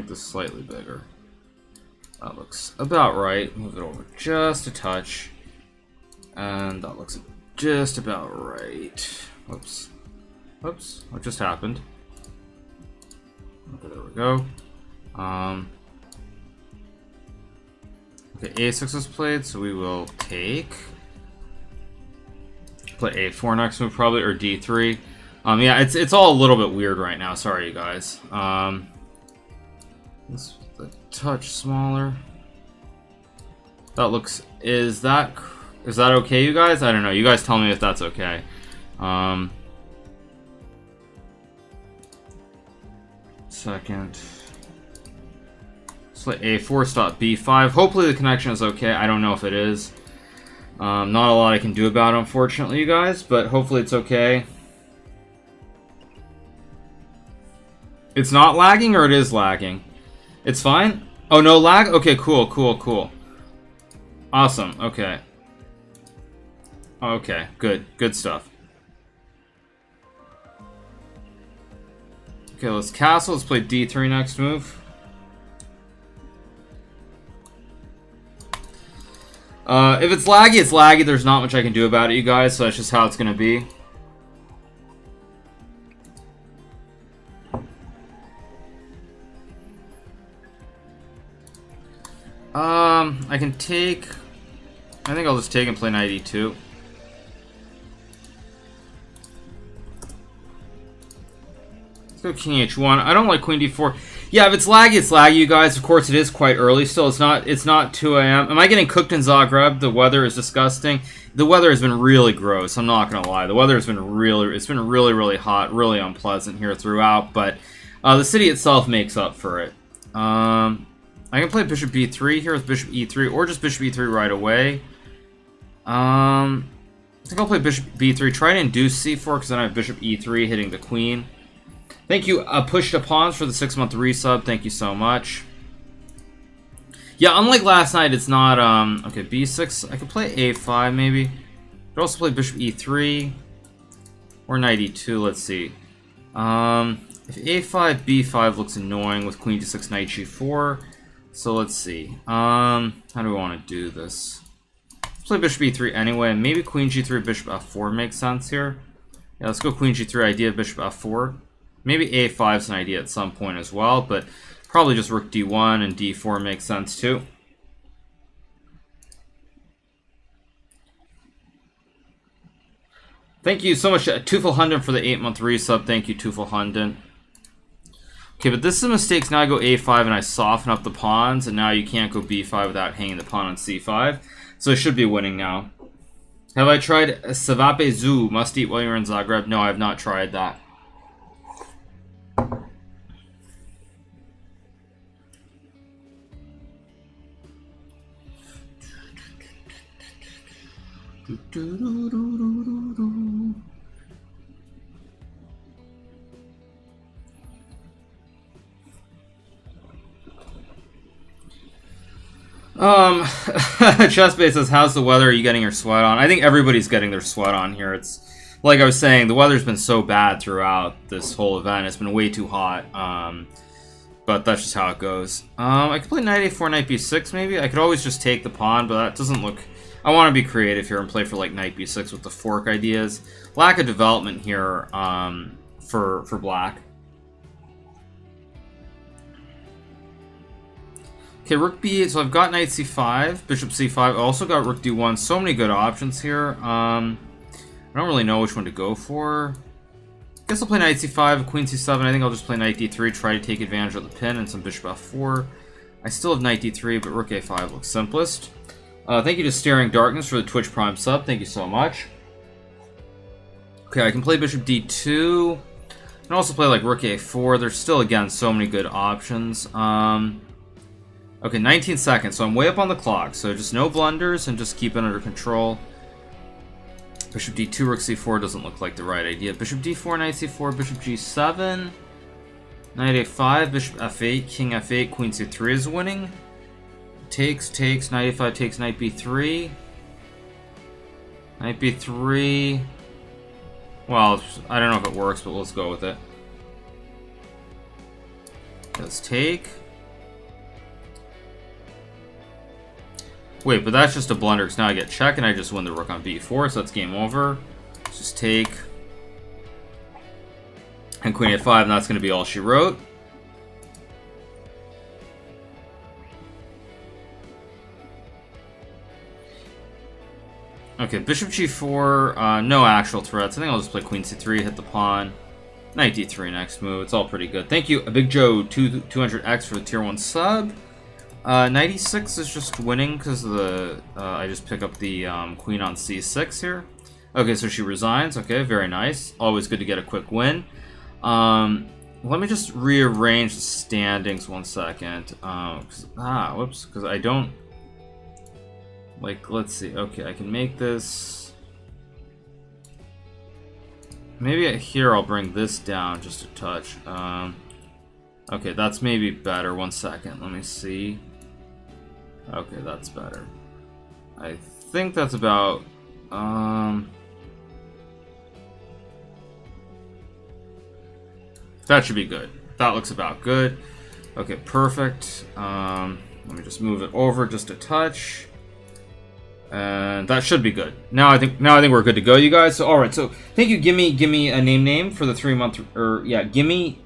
make this slightly bigger. That looks about right. Move it over just a touch. And that looks just about right. Whoops. Whoops. What just happened? Okay, there we go. Okay, A6 is played, so we will take... Play A4 next move, probably, or D3. Yeah, it's all a little bit weird right now. Sorry, you guys. This is a touch smaller. That looks... Is that okay, you guys? I don't know. You guys tell me if that's okay. Second. Let's let A4 stop B5. Hopefully the connection is okay. I don't know if it is. Not a lot I can do about it, unfortunately, you guys, but hopefully it's okay. It's not lagging, or it is lagging? It's fine? Oh, no lag? Okay, cool, cool, cool. Awesome, okay. Okay, good. Good stuff. Okay, let's castle. Let's play D3 next move. If it's laggy, it's laggy. There's not much I can do about it, you guys, so that's just how it's going to be. I can take... I think I'll just take and play knight e2. Let's go king h1. I don't like queen d4. Yeah, if it's laggy, you guys. Of course, it is quite early still. It's not 2 a.m. Am I getting cooked in Zagreb? The weather is disgusting. The weather has been really gross. I'm not gonna lie. The weather has been really hot, really unpleasant here throughout. But the city itself makes up for it. I can play bishop b3 here with bishop e3, or just bishop e3 right away. I think I'll play bishop b3. Try to induce c4 because then I have bishop e3 hitting the queen. Thank you, Push to Pawns, for the 6-month resub. Thank you so much. Yeah, unlike last night, it's not, okay, b6. I could play a5, maybe. I could also play bishop e3. Or knight e2, let's see. If a5, b5 looks annoying with queen d6, knight g4. So let's see. How do we want to do this? Let's play bishop e3 anyway. Maybe queen g3, bishop f4 makes sense here. Yeah, let's go queen g3, idea bishop f4. Maybe a5 is an idea at some point as well, but probably just rook d1 and d4 makes sense too. Thank you so much, Tufel for the 8-month resub. Thank you, Tufel. Okay, but this is a mistake. Now I go a5 and I soften up the pawns, and now you can't go b5 without hanging the pawn on c5. So I should be winning now. Have I tried Savape Zoo, must eat while you're in Zagreb? No, I have not tried that. Chessbase says, how's the weather? Are you getting your sweat on? I think everybody's getting their sweat on here. It's like I was saying, the weather's been so bad throughout this whole event. It's been way too hot. But that's just how it goes. I could play knight a4, knight b6 maybe. I could always just take the pawn, but that doesn't look... I want to be creative here and play for like knight b6 with the fork ideas. Lack of development here for black. Okay, rook b8, so I've got knight c5, bishop c5, I also got rook d1, so many good options here. I don't really know which one to go for. I guess I'll play knight c5, queen c7, I think I'll just play knight d3, try to take advantage of the pin and some bishop f4. I still have knight d3, but rook a5 looks simplest. Thank you to Staring Darkness for the Twitch Prime sub, thank you so much. Okay, I can play bishop d2, and also play like rook a4, there's still, again, so many good options. Okay, 19 seconds, so I'm way up on the clock, so just no blunders and just keep it under control. Bishop d2, rook c4 doesn't look like the right idea. Bishop d4, knight c4, bishop g7, knight a5, bishop f8, king f8, queen c3 is winning. Takes, knight a5 takes knight b3. Knight b3. Well, I don't know if it works, but let's go with it. Let's take. Wait, but that's just a blunder, because now I get check, and I just win the rook on b4, so that's game over. Let's just take. And queen a5, and that's going to be all she wrote. Okay, bishop g4, no actual threats. I think I'll just play queen c3, hit the pawn. Knight d3 next move. It's all pretty good. Thank you, Big Joe 200X for the tier 1 sub. Knight e6 is just winning because of the I just pick up the queen on c6 here. Okay, so she resigns. Okay, very nice. Always good to get a quick win. Let me just rearrange the standings 1 second. Whoops, because I don't. Like, let's see. Okay, I can make this. Maybe here I'll bring this down just a touch. Okay, that's maybe better. 1 second. Let me see. Okay, that's better. I think that's about. That should be good. That looks about good. Okay, perfect. Let me just move it over just a touch. And that should be good. Now I think we're good to go, you guys. So all right, so thank you. Give me a name for the 3 month, or yeah, give me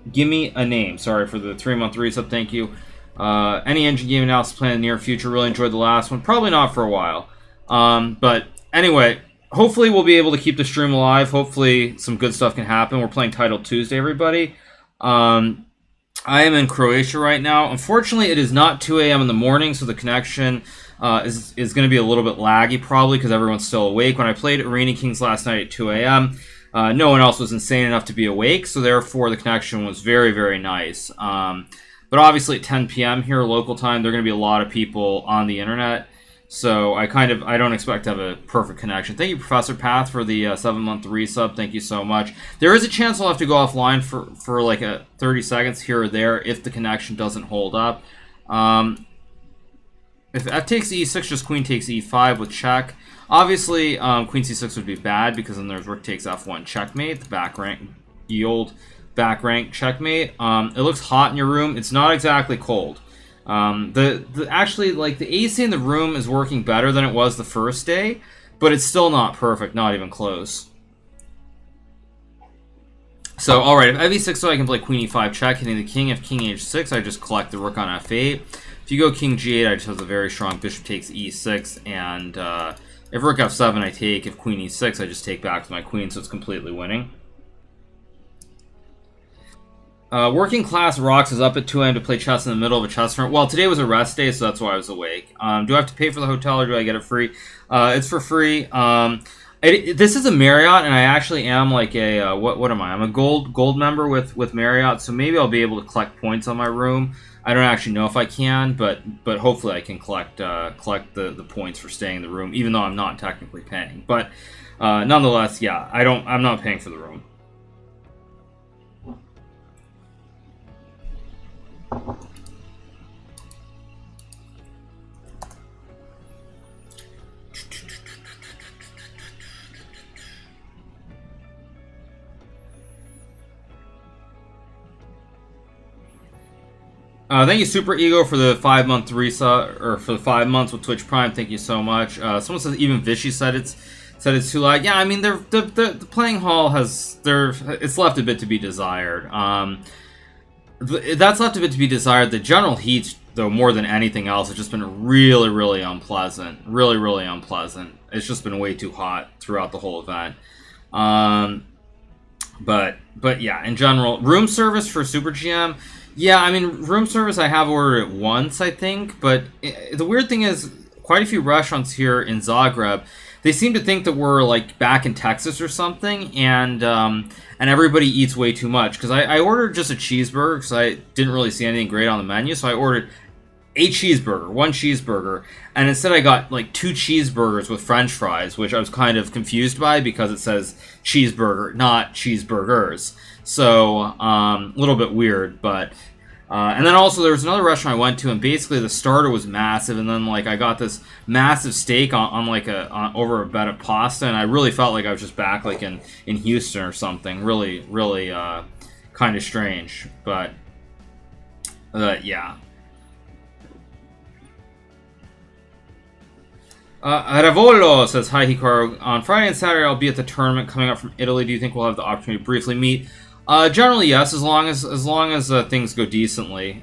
a name. Sorry for the 3 month resub. Thank you. Any engine game analysis plan in the near future? Really enjoyed the last one. Probably not for a while. But anyway, hopefully we'll be able to keep the stream alive. Hopefully some good stuff can happen. We're playing Title Tuesday, everybody. I am in Croatia right now. Unfortunately, it is not 2 a.m. in the morning, so the connection is going to be a little bit laggy, probably because everyone's still awake. When I played Arena Kings last night at 2 a.m., no one else was insane enough to be awake, so therefore the connection was very, very nice. But obviously at 10 p.m. here, local time, there are going to be a lot of people on the internet, so I don't expect to have a perfect connection. Thank you, Professor Path, for the 7-month resub. Thank you so much. There is a chance I'll have to go offline for like 30 seconds here or there if the connection doesn't hold up. If f takes e6, just queen takes e5 with check. Obviously, queen c6 would be bad because then there's rook takes f1 checkmate, the back rank, the old back rank checkmate. It looks hot in your room. It's not exactly cold. Actually, like, the AC in the room is working better than it was the first day, but it's still not perfect, not even close. So, alright, if f6, so I can play queen e5 check, hitting the king. If king h6, I just collect the rook on f8. If you go king g8, I just have a very strong bishop takes e6, and if rook f7, I take. If queen e6, I just take back to my queen, so it's completely winning. Working class rocks is up at 2 a.m. to play chess in the middle of a chess tournament. Well, today was a rest day, so that's why I was awake. Do I have to pay for the hotel, or do I get it free? It's for free. This is a Marriott, and I actually am like a what am I? I'm a gold member with Marriott, so maybe I'll be able to collect points on my room. I don't actually know if I can, but hopefully I can collect the points for staying in the room, even though I'm not technically paying. But nonetheless, yeah, I'm not paying for the room. Thank you, Super Ego, for the 5-month resub, or for the 5 months with Twitch Prime. Thank you so much. Someone says even Vichy said it's too loud. Yeah, I mean, the playing hall it's left a bit to be desired. That's left a bit to be desired. The general heat, though, more than anything else, has just been really, really unpleasant. Really, really unpleasant. It's just been way too hot throughout the whole event. But yeah, in general, room service for Super GM. Yeah, I mean, room service I have ordered it once, I think, but the weird thing is, quite a few restaurants here in Zagreb, they seem to think that we're, like, back in Texas or something, and everybody eats way too much, because I ordered just a cheeseburger, because I didn't really see anything great on the menu, so I ordered one cheeseburger, and instead I got, like, 2 cheeseburgers with french fries, which I was kind of confused by, because it says cheeseburger, not cheeseburgers. So, a little bit weird, but... and then also there was another restaurant I went to, and basically the starter was massive, and then, like, I got this massive steak over a bed of pasta, and I really felt like I was just back, like, in Houston or something. Really, really, kind of strange, but, yeah. Aravolo says, hi Hikaru. On Friday and Saturday, I'll be at the tournament coming up from Italy. Do you think we'll have the opportunity to briefly meet? Generally, yes, as long as things go decently.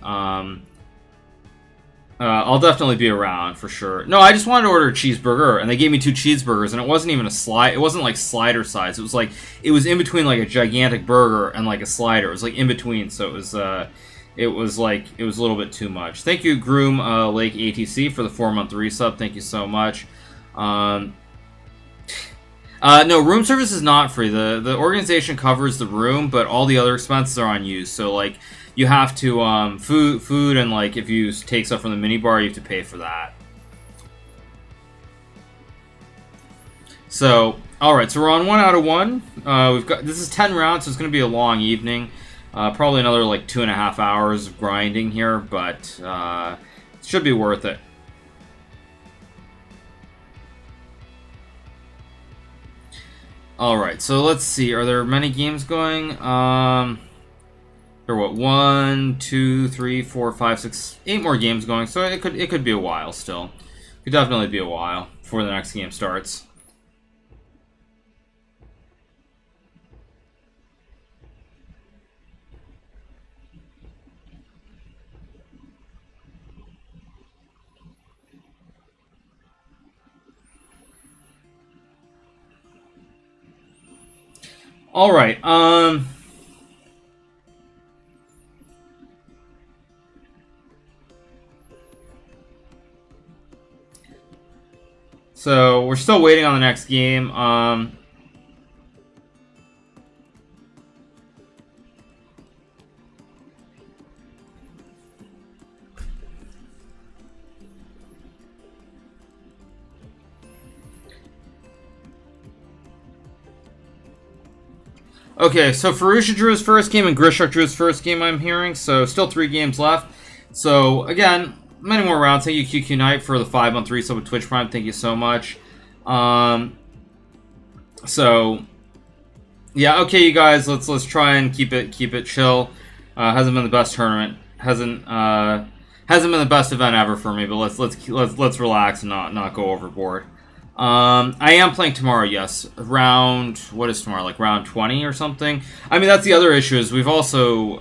I'll definitely be around for sure. No, I just wanted to order a cheeseburger, and they gave me 2 cheeseburgers, and it wasn't even a slide. It wasn't like slider size. It was in between like a gigantic burger and like a slider. It was like in between, so it was a little bit too much. Thank you, Groom Lake ATC, for the 4-month resub. Thank you so much. No, room service is not free. The organization covers the room, but all the other expenses are on you. So like, you have to food and like if you take stuff from the minibar, you have to pay for that. So all right, so we're on 1 out of 1. This is 10 rounds, so it's going to be a long evening. Probably another like 2.5 hours of grinding here, but it should be worth it. All right, so let's see. Are there many games going? There are what, 1, 2, 3, 4, 5, 6, 8 more games going. So it could be a while still. It could definitely be a while before the next game starts. All right. So we're still waiting on the next game. Okay, so Farusha drew his first game and Grishuk drew his first game, I'm hearing. So still 3 games left. So again, many more rounds. Thank you, QQ Knight, for the 5-month resub with Twitch Prime. Thank you so much. So yeah, okay, you guys, let's try and keep it chill. Hasn't been the best tournament. Hasn't been the best event ever for me. But let's relax and not go overboard. I am playing tomorrow, yes. What is tomorrow? Like round 20 or something? I mean, that's the other issue, is we've also,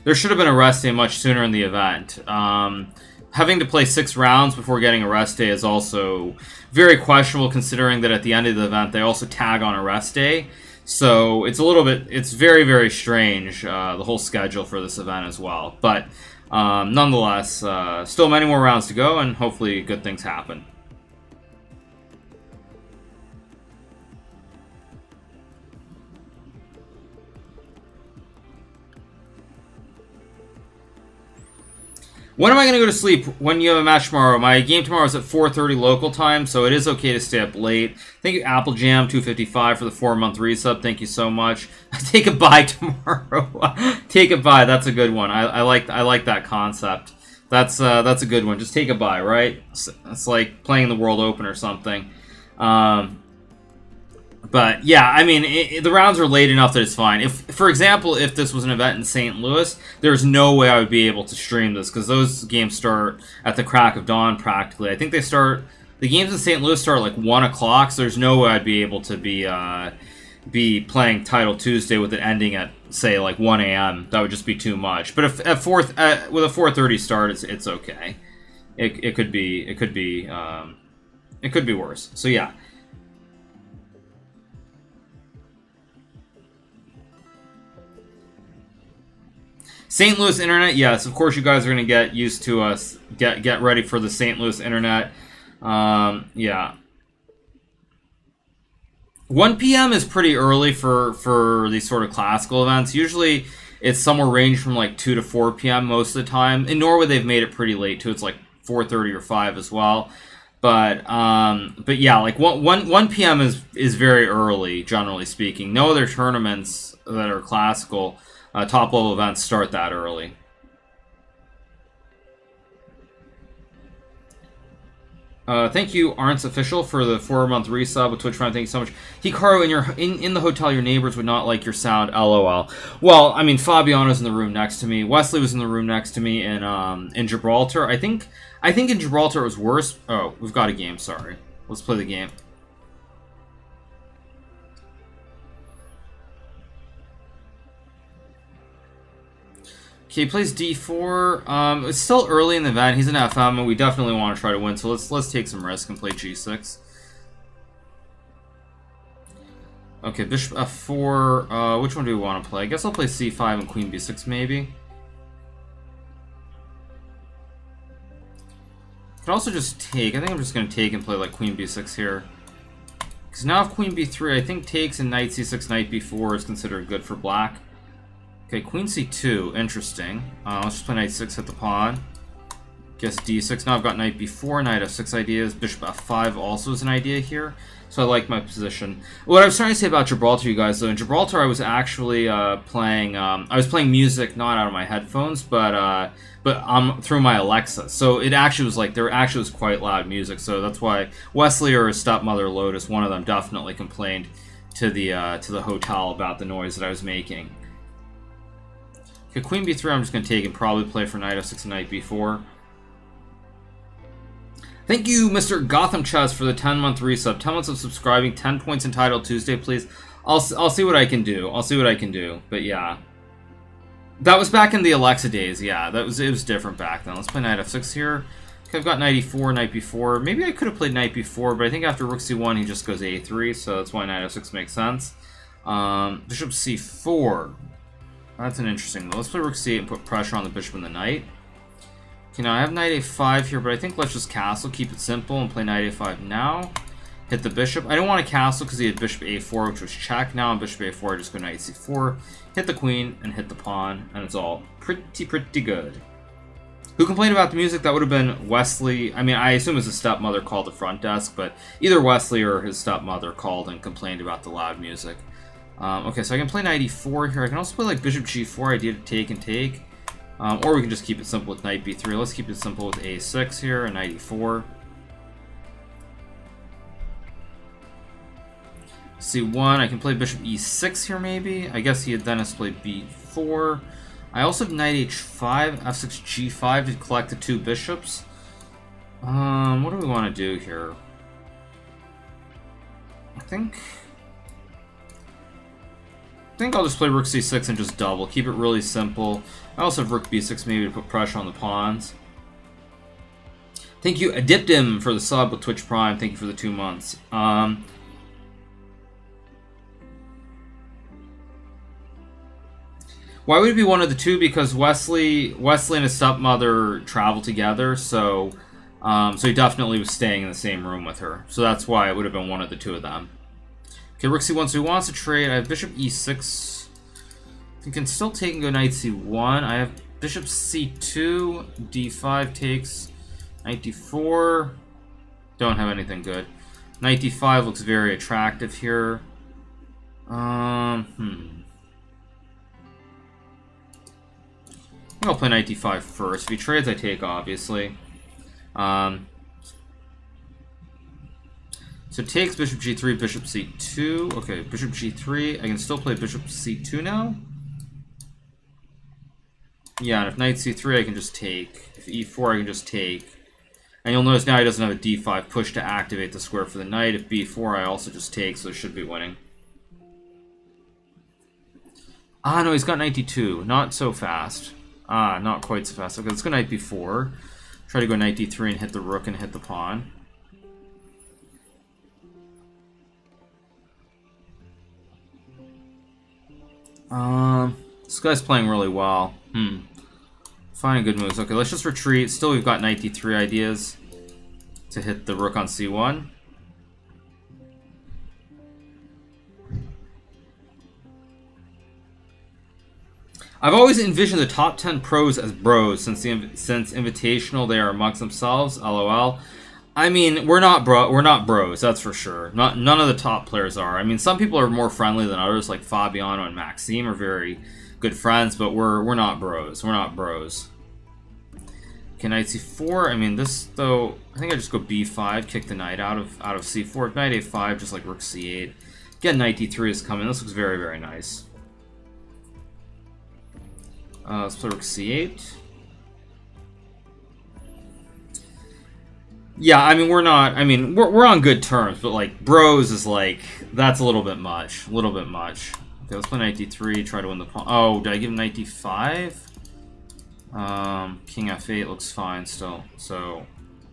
there should have been a rest day much sooner in the event. Having to play 6 rounds before getting a rest day is also very questionable, considering that at the end of the event, they also tag on a rest day. So it's very, very strange, the whole schedule for this event as well. But, nonetheless, still many more rounds to go, and hopefully good things happen. When am I going to go to sleep? When you have a match tomorrow? My game tomorrow is at 4:30 local time, so it is okay to stay up late. Thank you, Apple Jam 255, for the 4-month resub. Thank you so much. Take a bye tomorrow. Take a bye. That's a good one. I like that concept. That's a good one. Just take a bye, right? It's like playing the World Open or something. But yeah, I mean, the rounds are late enough that it's fine. For example, if this was an event in St. Louis, there's no way I would be able to stream this, because those games start at the crack of dawn practically. I think the games in St. Louis start at like 1 o'clock, so there's no way I'd be able to be playing Title Tuesday with it ending at, say, like 1 a.m. That would just be too much. But if with a 4:30 start, it's okay. It could be worse. So yeah. St. Louis internet, yes, of course you guys are going to get used to us. Get ready for the St. Louis internet. Yeah. 1 p.m. is pretty early for these sort of classical events. Usually it's somewhere ranged from like 2 to 4 p.m. most of the time. In Norway, they've made it pretty late too. It's like 4:30 or 5 as well. But yeah, like 1 p.m. is very early, generally speaking. No other tournaments that are classical top-level events start that early. Thank you, Arnt's Official, for the 4-month resub with Twitch Prime. Thank you so much. Hikaru, in the hotel, your neighbors would not like your sound. LOL. Well, I mean, Fabiano's in the room next to me. Wesley was in the room next to me in Gibraltar. I think in Gibraltar it was worse. Oh, we've got a game. Sorry. Let's play the game. Okay, he plays d4. It's still early in the event. He's an FM, and we definitely want to try to win. So let's take some risk and play g6. Okay, bishop f4. Which one do we want to play? I guess I'll play c5 and queen b6 maybe. I could also just take. I think I'm just going to take and play like queen b6 here. Because now if queen b3, I think takes and knight c6, knight b4 is considered good for black. Okay, queen c2, interesting. Let's just play knight 6, hit the pawn. Guess d6. Now I've got knight b4, knight f6 ideas. Bishop f5 also is an idea here. So I like my position. What I was trying to say about Gibraltar, you guys, though, in Gibraltar I was actually playing. I was playing music not out of my headphones, but through my Alexa. So it actually was like there actually was quite loud music. So that's why Wesley or his stepmother Lotus, one of them, definitely complained to the hotel about the noise that I was making. Okay, queen b3 I'm just going to take and probably play for knight f6 and knight b4. Thank you, Mr. Gotham Chess, for the 10-month resub. 10 months of subscribing, 10 points entitled Tuesday, please. I'll see what I can do. I'll see what I can do. But yeah. That was back in the Alexa days, yeah. It was different back then. Let's play knight f6 here. Okay, I've got knight e4, knight b4. Maybe I could have played knight b4, but I think after rook c1 he just goes a3, so that's why knight f6 makes sense. Bishop c4. That's an interesting though. Let's play rook c8 and put pressure on the bishop and the knight. Okay, now I have knight a5 here, but I think let's just castle, keep it simple, and play knight a5 now. Hit the bishop. I don't want to castle because he had bishop a4, which was check. Now on bishop a4, I just go knight c4, hit the queen, and hit the pawn, and it's all pretty good. Who complained about the music? That would have been Wesley. I mean, I assume his stepmother called the front desk, but either Wesley or his stepmother called and complained about the loud music. Okay, so I can play knight e4 here. I can also play like bishop g4, idea to take and take. Or we can just keep it simple with knight b3. Let's keep it simple with a6 here and knight e4. c1, I can play bishop e6 here maybe. I guess then has to play b4. I also have knight h5, f6, g5 to collect the two bishops. What do we want to do here? I think I'll just play rook c6 and just double. Keep it really simple. I also have rook b6 maybe to put pressure on the pawns. Thank you, Adiptim, for the sub with Twitch Prime. Thank you for the 2 months. Why would it be one of the two? Because Wesley and his stepmother travel together, so he definitely was staying in the same room with her. So that's why it would have been one of the two of them. Okay, rook c1, so he wants to trade. I have bishop e6. You can still take and go knight c1. I have bishop c2, d5 takes, knight d4. Don't have anything good. Knight d5 looks very attractive here. I think I'll play knight d5 first. If he trades, I take, obviously. So takes bishop g3, bishop c2. Okay, bishop g3. I can still play bishop c2 now. Yeah, and if knight c3, I can just take. If e4, I can just take. And you'll notice now he doesn't have a d5 push to activate the square for the knight. If b4, I also just take, so it should be winning. Ah, no, he's got knight d2. Not so fast. Ah, not quite so fast. Okay, let's go knight b4. Try to go knight d3 and hit the rook and hit the pawn. This guy's playing really well. Finding good moves. Okay, let's just retreat. Still, we've got knight d3 ideas to hit the rook on c1. I've always envisioned the top 10 pros as bros since Invitational they are amongst themselves. LOL. I mean, we're not bros, that's for sure. None of the top players are. I mean, some people are more friendly than others, like Fabiano and Maxime are very good friends, but we're not bros. We're not bros. Okay, knight c4. I mean, this though. I think I just go b5, kick the knight out of c4. Knight a5, just like rook c8. Again, knight d3 is coming. This looks very, very nice. Let's play rook c8. Yeah, I mean, we're not. I mean, we're on good terms, but like bros is like that's a little bit much. A little bit much. Okay, let's play knight d3. Try to win the pawn. Oh, did I give him knight d5? King f8 looks fine still, so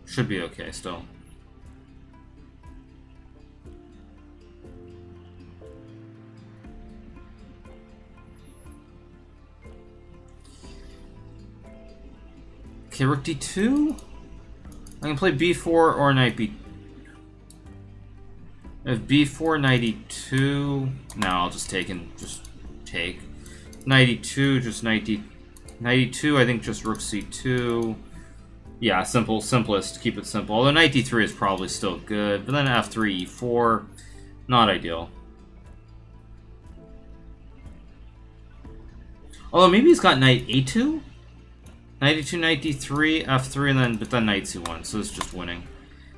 should be okay still. Okay, rook d2. I can play b4 or knight b. If b4, knight e2. No, I'll just take and just take. Knight e2, just knight d. Knight e2, I think just rook c2. Yeah, simplest. Keep it simple. Although knight d3 is probably still good, but then f3, e4, not ideal. Although maybe he's got knight a2. Knight e2, knight d3, f3, and then knight c1. So it's just winning.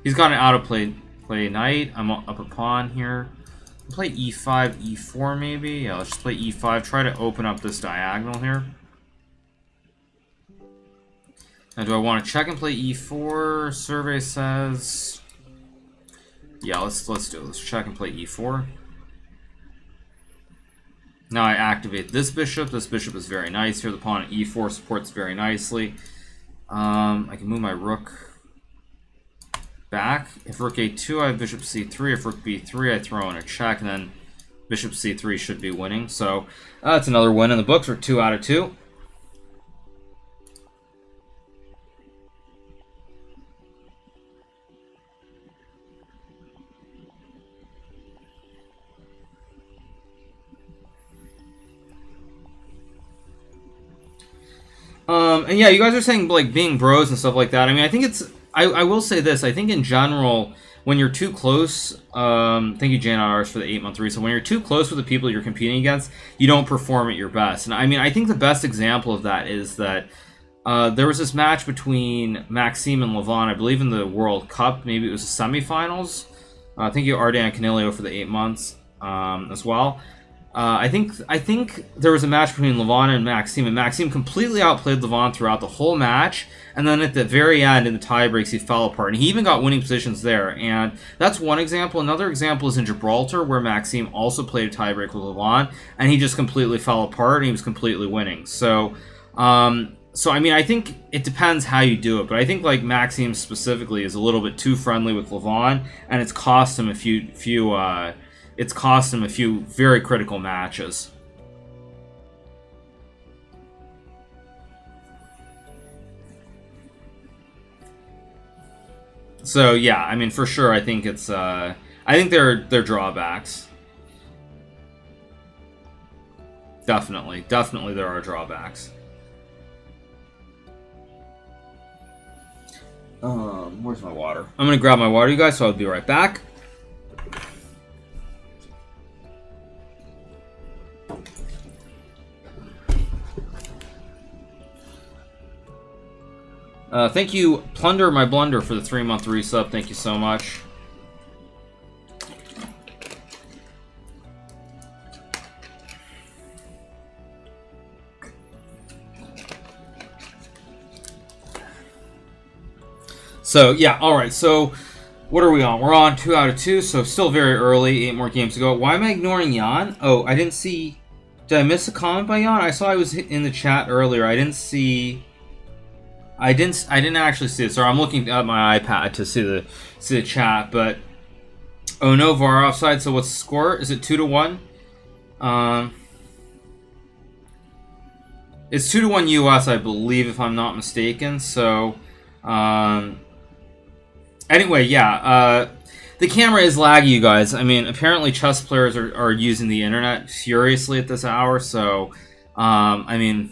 He's got an out of play knight. I'm up a pawn here. Play e5, e4 maybe. Yeah, let's just play e5. Try to open up this diagonal here. Now, do I want to check and play e4? Survey says, yeah. Let's do it. Let's check and play e4. Now I activate this bishop. This bishop is very nice here. The pawn at e4 supports very nicely. I can move my rook back. If rook a2, I have bishop c3. If rook b3, I throw in a check, and then bishop c3 should be winning. So that's another win in the books. We're 2 out of 2. And yeah, you guys are saying like being bros and stuff like that. I mean, I think it's. I will say this. I think in general, when you're too close, thank you Jane R's for the 8-month reset. When you're too close with the people you're competing against, you don't perform at your best. And I mean, I think the best example of that is that there was this match between Maxime and Levon, I believe in the World Cup. Maybe it was the semifinals. Thank you Ardan Canelio for the 8 months as well. I think there was a match between Levon and Maxime completely outplayed Levon throughout the whole match, and then at the very end in the tie breaks he fell apart, and he even got winning positions there. And that's one example. Another example is in Gibraltar, where Maxime also played a tiebreak with Levon, and he just completely fell apart, and he was completely winning. So I mean, I think it depends how you do it, but I think like Maxime specifically is a little bit too friendly with Levon, and it's cost him a few very critical matches. So yeah, I mean for sure, I think it's I think they're drawbacks. Definitely there are drawbacks. Where's my water? I'm gonna grab my water, you guys, so I'll be right back. Thank you, Plunder My Blunder, for the 3-month resub. Thank you so much. So, yeah, alright. So, what are we on? We're on 2 out of 2, so still very early. 8 more games to go. Why am I ignoring Jan? Oh, I didn't see... Did I miss a comment by Jan? I saw I was in the chat earlier. I didn't see... I didn't actually see it. Sorry, I'm looking at my iPad to see the chat, but oh no, VAR offside. So what's the score? Is it 2-1? It's 2-1 US, I believe, if I'm not mistaken. So anyway, yeah, the camera is laggy, you guys. I mean, apparently chess players are using the internet furiously at this hour. So I mean,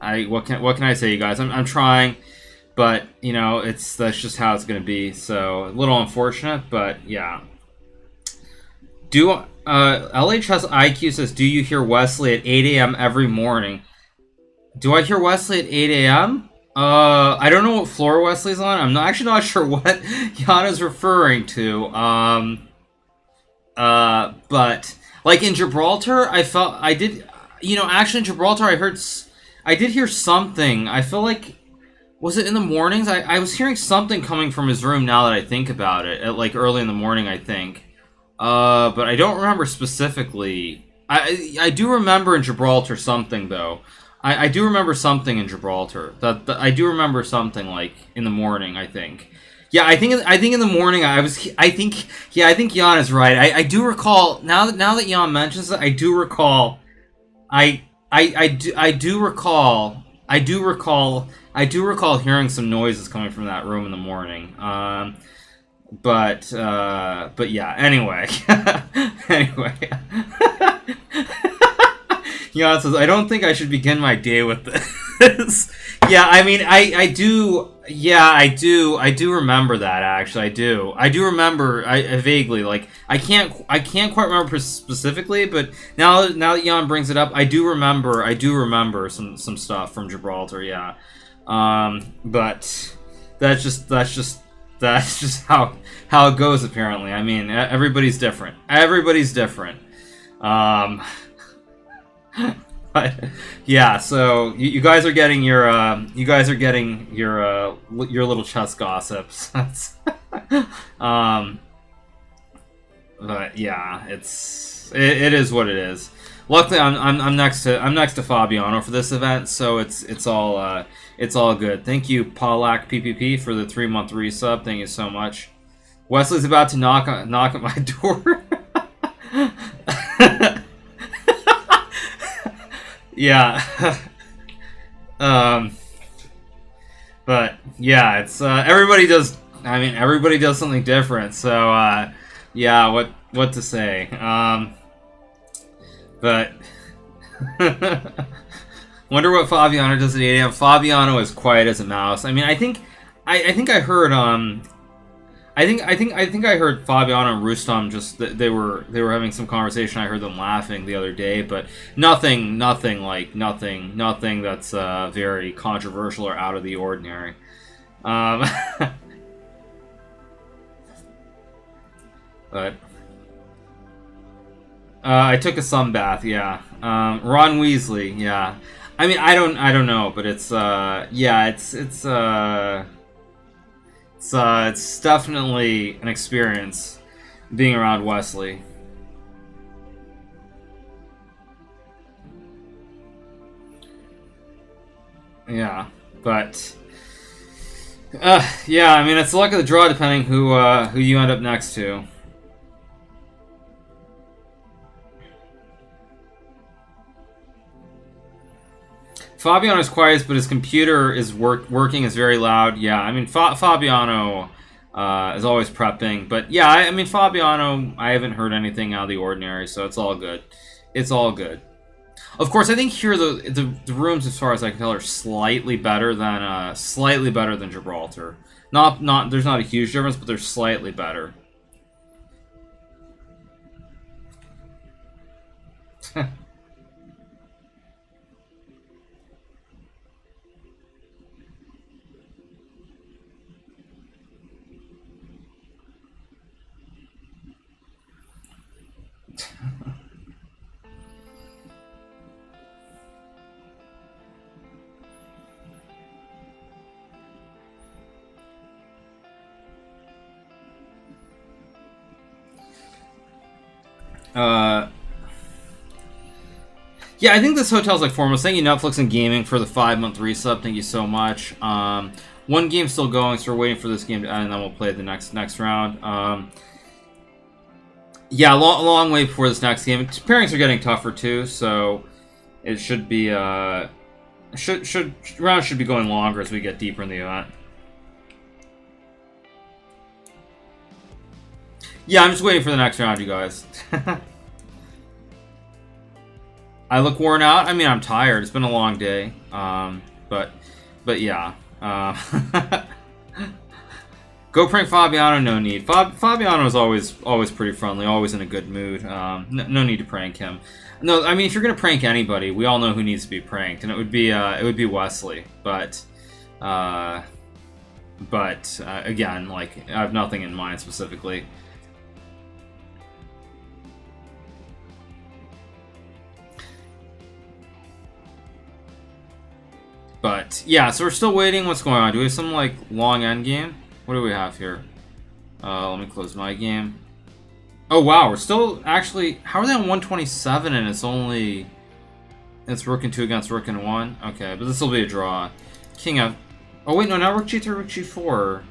what can I say, you guys? I'm trying, but you know, that's just how it's gonna be. So a little unfortunate, but yeah. LHS IQ says, do you hear Wesley at 8 a.m. every morning? Do I hear Wesley at 8 a.m.? I don't know what floor Wesley's on. I'm not actually not sure what Yana's referring to. But like in Gibraltar, I felt I did. You know, actually in Gibraltar, I did hear something. I feel like was it in the mornings? I was hearing something coming from his room. Now that I think about it, at like early in the morning, I think. But I don't remember specifically. I do remember in Gibraltar something though. I do remember something in Gibraltar. That I do remember something like in the morning. I think. Yeah, I think in the morning I think Jan is right. I do recall now that Jan mentions it. I do recall. I do recall. I do recall hearing some noises coming from that room in the morning. But yeah. Anyway, anyway. Jan says, I don't think I should begin my day with this. Yeah, I mean, I do. Yeah, I do remember that. Actually, I do remember. I vaguely like. I can't quite remember specifically, but now that Jan brings it up, I do remember some stuff from Gibraltar. Yeah, but that's just how it goes. Apparently, I mean, everybody's different. Everybody's different. But yeah, so you guys are getting your little chess gossips. But yeah, it is what it is. Luckily, I'm next to Fabiano for this event, so it's all good. Thank you, Polak PPP, for the 3-month resub. Thank you so much. Wesley's about to knock at my door. Yeah. But yeah, it's everybody does. I mean, everybody does something different. So yeah, what to say? But wonder what Fabiano does at 8 a.m. Fabiano is quiet as a mouse. I mean, I think I heard I think I heard Fabiano and Rustam just they were having some conversation. I heard them laughing the other day, but nothing that's very controversial or out of the ordinary. But I took a sunbath. Yeah, Ron Weasley. Yeah, I mean I don't know, but it's yeah, it's definitely an experience being around Wesley. Yeah, but yeah, I mean it's the luck of the draw depending who you end up next to. Fabiano is quiet, but his computer is working is very loud. Yeah, I mean Fabiano is always prepping, but yeah, I mean Fabiano, I haven't heard anything out of the ordinary, so it's all good. It's all good. Of course, I think here the rooms, as far as I can tell, are slightly better than Gibraltar. Not there's not a huge difference, but they're slightly better. Yeah, I think this hotel's like foremost. Thank you, Netflix and Gaming, for the 5-month resub. Thank you so much. One game's still going, so we're waiting for this game to end, and then we'll play the next round. Yeah, a long way before this next game. Pairings are getting tougher too, so it should be round should be going longer as we get deeper in the event. Yeah, I'm just waiting for the next round, you guys. I look worn out. I mean, I'm tired. It's been a long day. But yeah. Go prank Fabiano. No need. Fabiano is always pretty friendly. Always in a good mood. No need to prank him. No, I mean, if you're gonna prank anybody, we all know who needs to be pranked, and it would be Wesley. But But again, like, I have nothing in mind specifically. But yeah, so we're still waiting. What's going on? Do we have some like long end game? What do we have here? Let me close my game. Oh wow, we're still actually. How are they on 127 and it's only? It's rook and 2 against rook and 1. Okay, but this will be a draw. King F. Oh wait, no, now rook G3, rook G4.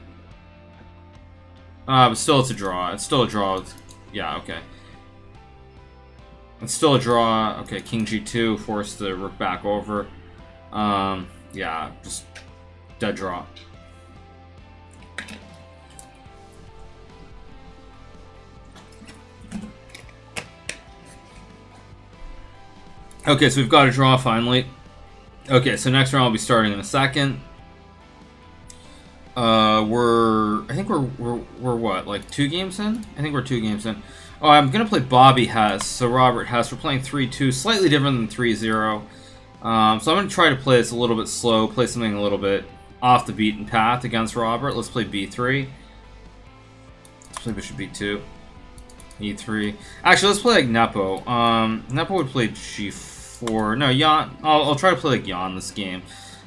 But still, it's a draw. It's still a draw. Yeah, okay. It's still a draw. Okay, King G2, force the rook back over. Yeah, just dead draw. Okay, so we've got a draw finally. Okay, so next round will be starting in a second. I think we're what, like 2 games in? I think we're 2 games in. Oh, I'm gonna play Bobby Hess, so Robert Hess. We're playing 3-2, slightly different than 3-0. So I'm gonna try to play this a little bit slow, play something a little bit off the beaten path against Robert. Let's play B3. Let's play Bishop B2. E3. Actually, let's play like Nepo. Nepo would play G4. No, Jan. I'll try to play like Jan this game.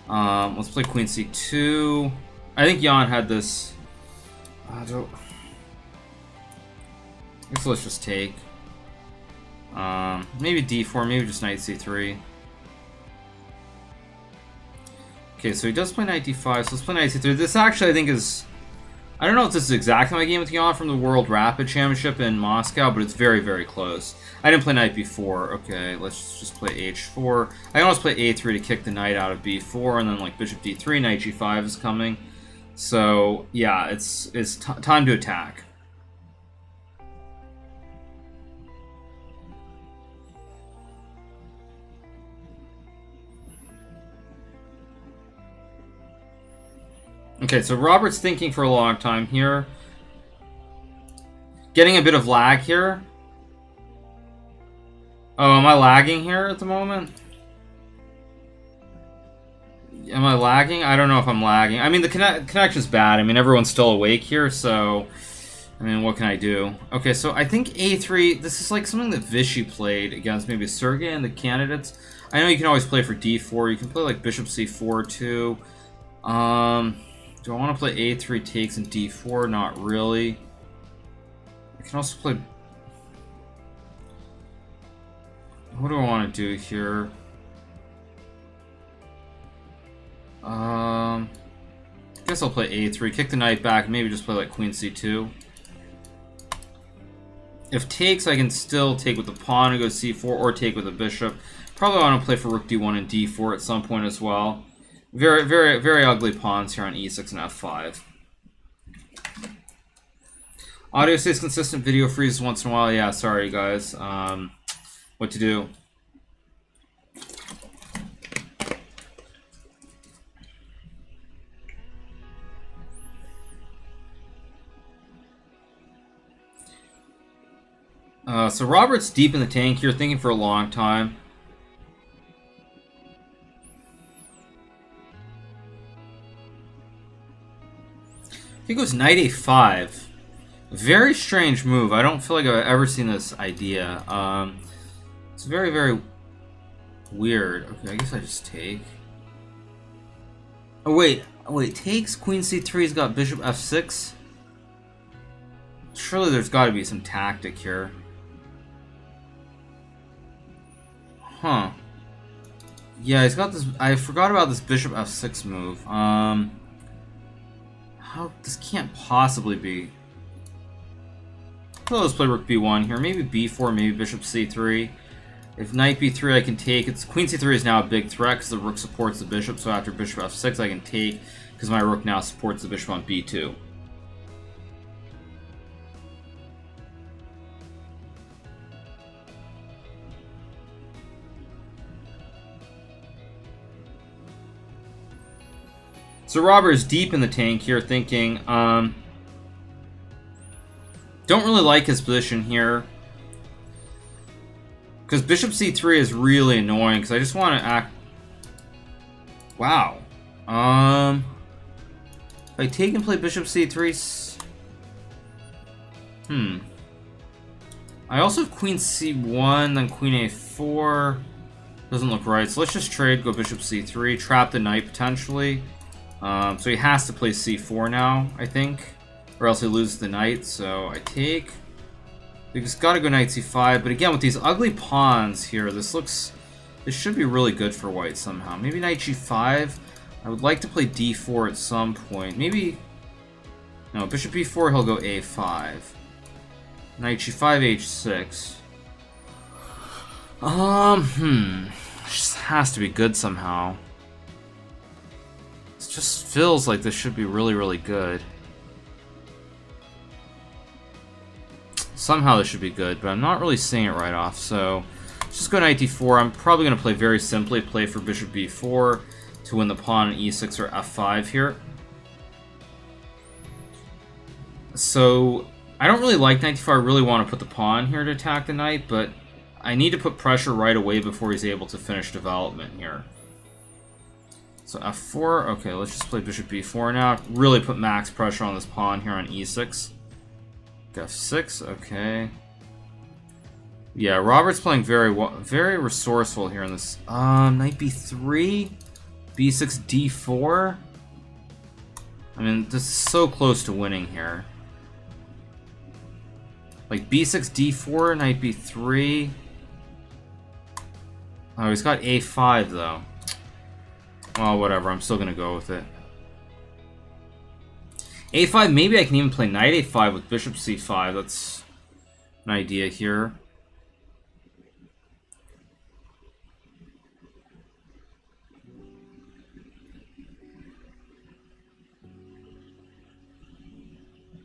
Let's play Queen C2. I think Jan had this. I guess let's just take. Maybe D4. Maybe just Knight C3. Okay, so he does play Knight D5. So let's play Knight C3. This actually, I think, is. I don't know if this is exactly my game with Jan from the World Rapid Championship in Moscow, but it's very, very close. I didn't play Knight B4. Okay, let's just play H4. I can always play A3 to kick the Knight out of B4, and then like Bishop D3, Knight G5 is coming. So yeah, it's time to attack. Okay, so Robert's thinking for a long time here. Getting a bit of lag here. Oh, am I lagging here at the moment? Am I lagging? I don't know if I'm lagging. I mean, the connection's bad. I mean, everyone's still awake here, so... I mean, what can I do? Okay, so I think A3... This is like something that Vichy played against maybe Sergey and the candidates. I know you can always play for D4. You can play like Bishop C4 too. Do I want to play A3 takes and D4? Not really. I can also play... What do I want to do here? I guess I'll play A3, kick the knight back, and maybe just play like Queen C2. If takes, I can still take with the pawn and go C4, or take with the bishop. Probably want to play for Rook D1 and D4 at some point as well. Very, very, very ugly pawns here on E6 and F5. Audio stays consistent, video freezes once in a while. Yeah, sorry guys. What to do? So Robert's deep in the tank here, thinking for a long time. He goes Knight A5. Very strange move. I don't feel like I've ever seen this idea. It's very, very weird. Okay, I guess I just take. Oh wait, takes Queen C3's got Bishop F6. Surely there's got to be some tactic here. Huh. Yeah, he's got this. I forgot about this Bishop F6 move. How? This can't possibly be. So let's play Rook B1 here. Maybe B4, maybe Bishop C3. If Knight B3 I can take. It's Queen C3 is now a big threat because the Rook supports the Bishop. So after Bishop F6 I can take because my Rook now supports the Bishop on B2. So Robert is deep in the tank here, thinking, don't really like his position here. Because Bishop C3 is really annoying, because I just want to act... Wow. I take and play bishop c3. I also have queen c1, then queen a4. Doesn't look right, so let's just trade, go bishop c3, trap the knight potentially. So he has to play c4 now, I think, or else he loses the knight, so I take. He's got to go knight c5, but again, with these ugly pawns here, this should be really good for white somehow. Maybe knight g5. I would like to play d4 at some point. Maybe, no, bishop b4, he'll go a5. Knight g5, h6. Just has to be good somehow. It just feels like this should be really, really good. Somehow this should be good, but I'm not really seeing it right off, so let's just go knight d4. I'm probably going to play very simply, play for bishop b4 to win the pawn on e6 or f5 here. So I don't really like knight d4. I really want to put the pawn here to attack the knight, but I need to put pressure right away before he's able to finish development here. So f4, okay, let's just play bishop b4 now. Really put max pressure on this pawn here on e6. f6, okay. Yeah, Robert's playing very resourceful here in this. Knight b3, b6, d4. I mean, this is so close to winning here. Like b6, d4, knight b3. Oh, he's got a5 though. Well, whatever. I'm still gonna go with it. a5. Maybe I can even play knight a5 with bishop c5. That's an idea here.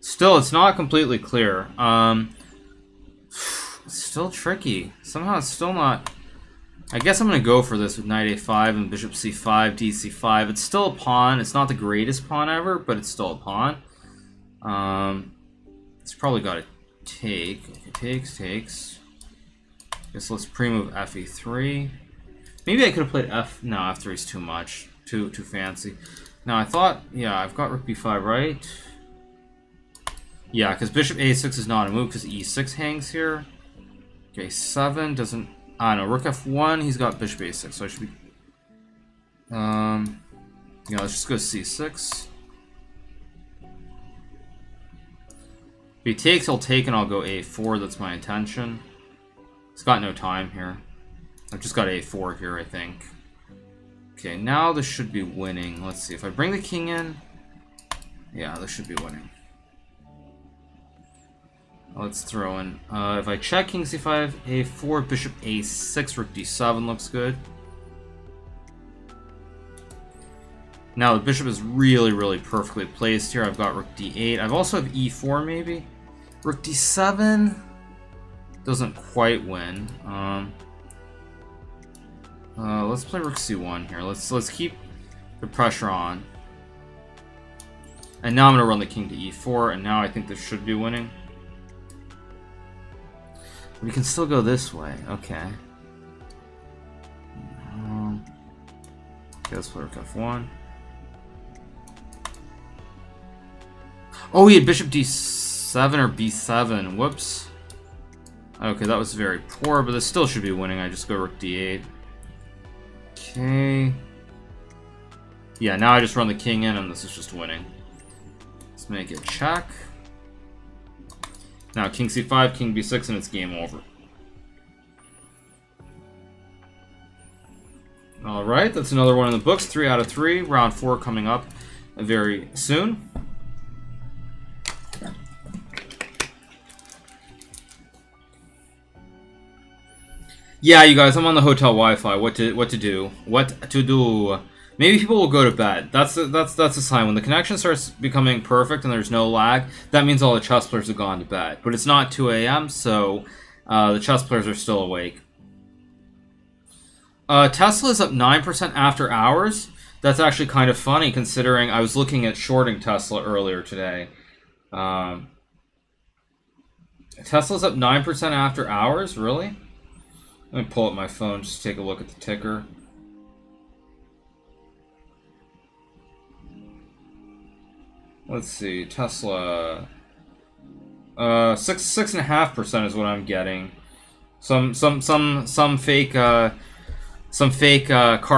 Still, it's not completely clear. It's still tricky. Somehow it's still not. I guess I'm going to go for this with knight a5 and bishop c5, dc5. It's still a pawn. It's not the greatest pawn ever, but it's still a pawn. It's probably got to take. Okay, takes. Guess let's pre-move fe3. Maybe I could have played no, f3 is too much. Too fancy. Now I thought, yeah, I've got rook b5, right? Yeah, because bishop a6 is not a move because e6 hangs here. Okay, 7 doesn't. I don't know, rook f1, he's got bishop a6, so I should be. Yeah, let's just go c6. If he takes, he'll take, and I'll go a4. That's my intention. He's got no time here. I've just got a4 here, I think. Okay, now this should be winning. Let's see, if I bring the king in. Yeah, this should be winning. Let's throw in, if I check king c5, a4, bishop a6, rook d7 looks good. Now the bishop is really, really perfectly placed here. I've got rook d8. I've also have e4 maybe. Rook d7 doesn't quite win. Let's play rook c1 here. Let's keep the pressure on. And now I'm gonna run the king to e4, and now I think this should be winning. We can still go this way. Okay. Let's play rook f1. Oh, he had bishop d7 or b7. Whoops. Okay, that was very poor, but this still should be winning. I just go rook d8. Okay. Yeah, now I just run the king in, and this is just winning. Let's make it check. Now king c5, king b6, and it's game over. Alright, that's another one in the books. 3 out of 3. Round 4 coming up very soon. Yeah, you guys, I'm on the hotel Wi-Fi. What to do? What to do? Maybe people will go to bed. That's a sign. When the connection starts becoming perfect and there's no lag, that means all the chess players have gone to bed. But it's not 2 a.m., so the chess players are still awake. Tesla is up 9% after hours. That's actually kind of funny, considering I was looking at shorting Tesla earlier today. Tesla's up 9% after hours? Really? Let me pull up my phone just to take a look at the ticker. Let's see, Tesla. 6.5% is what I'm getting. Some fake car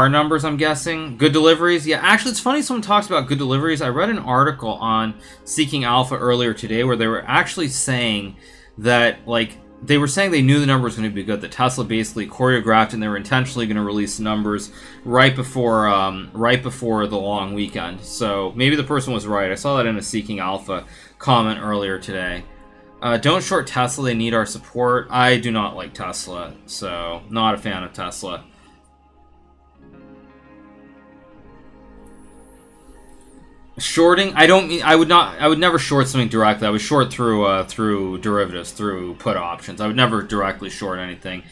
numbers, I'm guessing. Good deliveries. Yeah, actually, it's funny someone talks about good deliveries. I read an article on Seeking Alpha earlier today where they were actually saying that, like, they were saying they knew the number was going to be good. That Tesla basically choreographed and they were intentionally going to release numbers right before the long weekend. So maybe the person was right. I saw that in a Seeking Alpha comment earlier today. Don't short Tesla. They need our support. I do not like Tesla, so not a fan of Tesla. Shorting, I would never short something directly. I would short through derivatives, through put options. I would never directly short anything.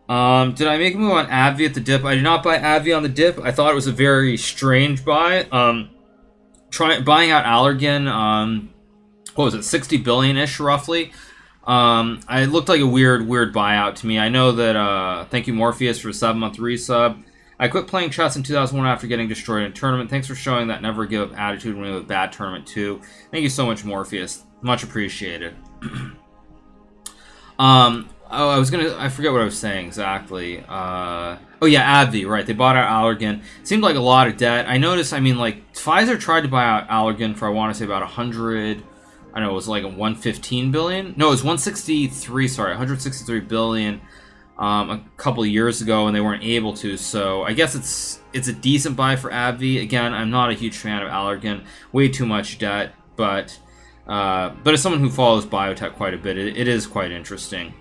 Did I make a move on AbbVie at the dip? I did not buy AbbVie on the dip. I thought it was a very strange buy. Buying out Allergan, what was it, 60 billion-ish roughly? It looked like a weird buyout to me. I know that, thank you Morpheus for a 7-month resub. I quit playing chess in 2001 after getting destroyed in a tournament. Thanks for showing that never give up attitude when you have a bad tournament too. Thank you so much, Morpheus. Much appreciated. I forget what I was saying exactly. Oh yeah, AbbVie, right. They bought out Allergan. Seemed like a lot of debt. I noticed, I mean, like, Pfizer tried to buy out Allergan for, I want to say, about 100... I know it was like a 115 billion. No, it was 163, sorry, 163 billion. A couple of years ago, and they weren't able to. So I guess it's a decent buy for AbbVie. Again, I'm not a huge fan of Allergan. Way too much debt, but as someone who follows biotech quite a bit, it is quite interesting.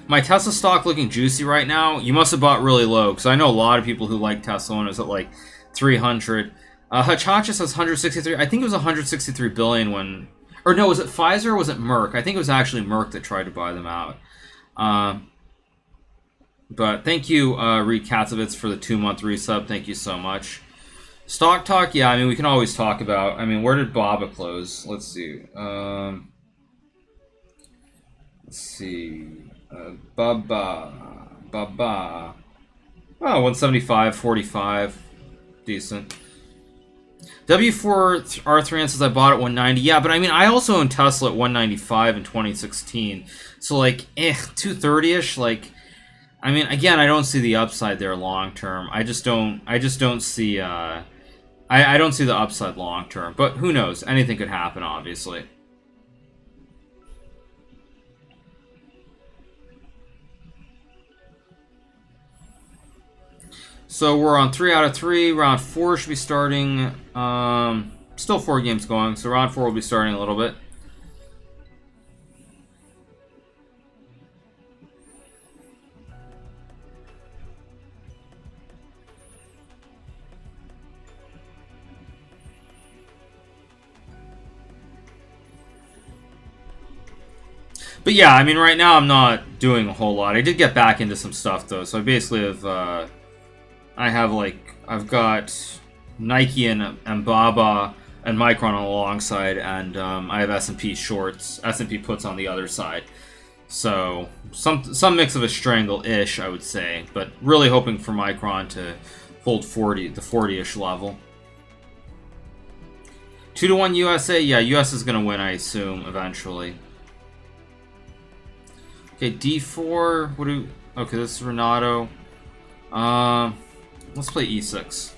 My Tesla stock looking juicy right now. You must have bought really low, because I know a lot of people who like Tesla and it's at like 300. Hachacha says 163. I think it was 163 billion when. Or no, was it Pfizer or was it Merck? I think it was actually Merck that tried to buy them out. But thank you, Reed Katzovitz, for the 2-month resub. Thank you so much. Stock talk, yeah, I mean, we can always talk about... I mean, where did BABA close? Let's see. BABA. 175.45. Decent. W4R3N says I bought at 190. Yeah, but I mean, I also owned Tesla at 195 in 2016. So, like, 230-ish. Like, I mean, again, I don't see the upside there long term. I just don't see. I don't see the upside long term. But who knows? Anything could happen, obviously. So we're on 3 out of 3. Round 4 should be starting. Still 4 games going, so round 4 will be starting a little bit. But yeah, I mean, right now I'm not doing a whole lot. I did get back into some stuff though, so I basically have. I've got Nike and Baba and Micron on the long side, and I have S&P shorts, S&P puts on the other side. So some mix of a strangle-ish, I would say, but really hoping for Micron to hold the 40-ish level. 2-1 USA, yeah, US is gonna win, I assume, eventually. Okay, D4. Okay, this is Renato. Let's play E6.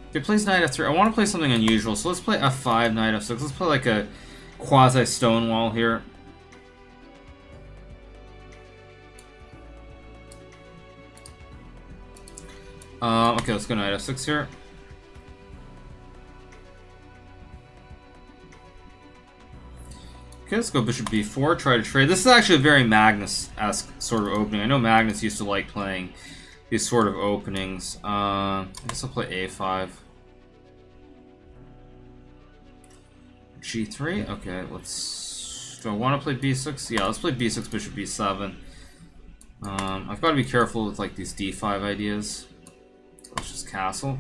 Okay, plays Knight F3. I want to play something unusual, so let's play F5, Knight F6. Let's play like a quasi Stonewall here. Okay, let's go Knight F6 here. Okay, let's go Bishop B4, try to trade. This is actually a very Magnus-esque sort of opening. I know Magnus used to like playing these sort of openings. I guess I'll play A5. G3? Okay, let's... Do I want to play B6? Yeah, let's play B6, Bishop B7. I've got to be careful with like these D5 ideas. Let's just castle.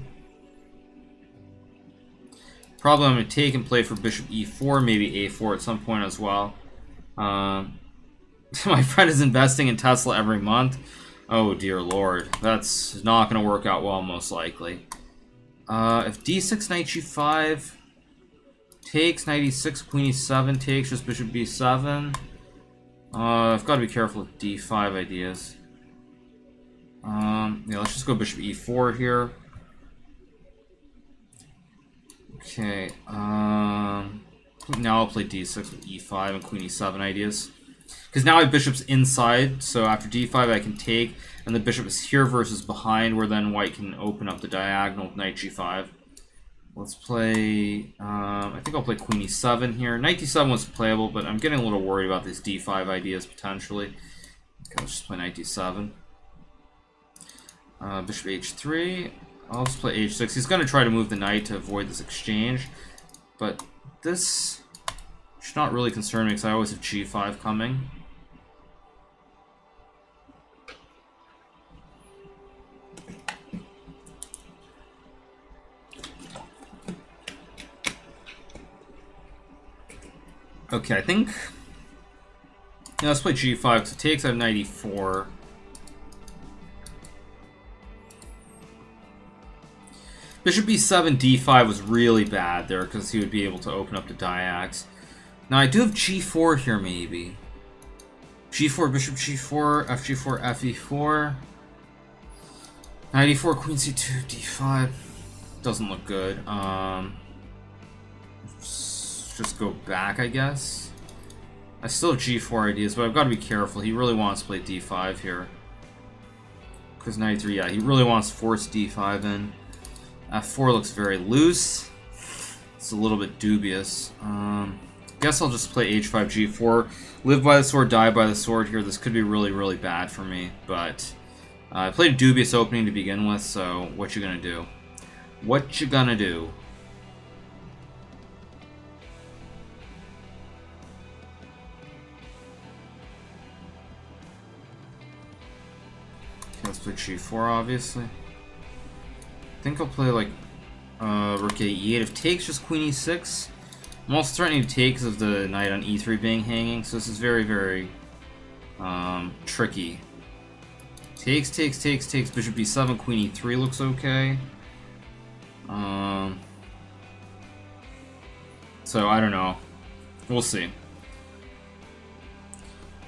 Probably I'm going to take and play for Bishop E4, maybe A4 at some point as well. My friend is investing in Tesla every month. Oh dear lord, that's not going to work out well, most likely. If d6, knight g5 takes, knight e6, queen e7 takes, just bishop b7. I've got to be careful with d5 ideas. Yeah, let's just go bishop e4 here. Okay, now I'll play d6 with e5 and queen e7 ideas. Because now I have bishops inside, so after d5 I can take, and the bishop is here versus behind, where then white can open up the diagonal with knight g5. Let's play, I think I'll play queen e7 here. Knight d7 was playable, but I'm getting a little worried about these d5 ideas potentially. Okay, let's just play knight d7. Bishop h3. I'll just play h6. He's going to try to move the knight to avoid this exchange, but this should not really concern me because I always have g5 coming. Okay, I think... Yeah, let's play g5 because it takes, I have knight e4. Bishop b7, d5 was really bad there because he would be able to open up the diags. Now I do have g4 here maybe. g4, bishop g4, fg4, fe4. Knight e4, queen c2, d5. Doesn't look good. Just go back, I guess. I still have g4 ideas, but I've got to be careful. He really wants to play d5 here. Because knight 3, yeah, he really wants to force d5 in. f4 looks very loose. It's a little bit dubious. Guess I'll just play h5, g4. Live by the sword, die by the sword here. This could be really, really bad for me. But I played a dubious opening to begin with, so what you gonna do? What you gonna do? Let's play g4, obviously. I think I'll play, like, rook e8. If takes, just queen e6. I'm also threatening to take because of the knight on e3 being hanging, so this is very, very tricky. Takes, bishop b7, queen e3 looks okay. So, I don't know. We'll see.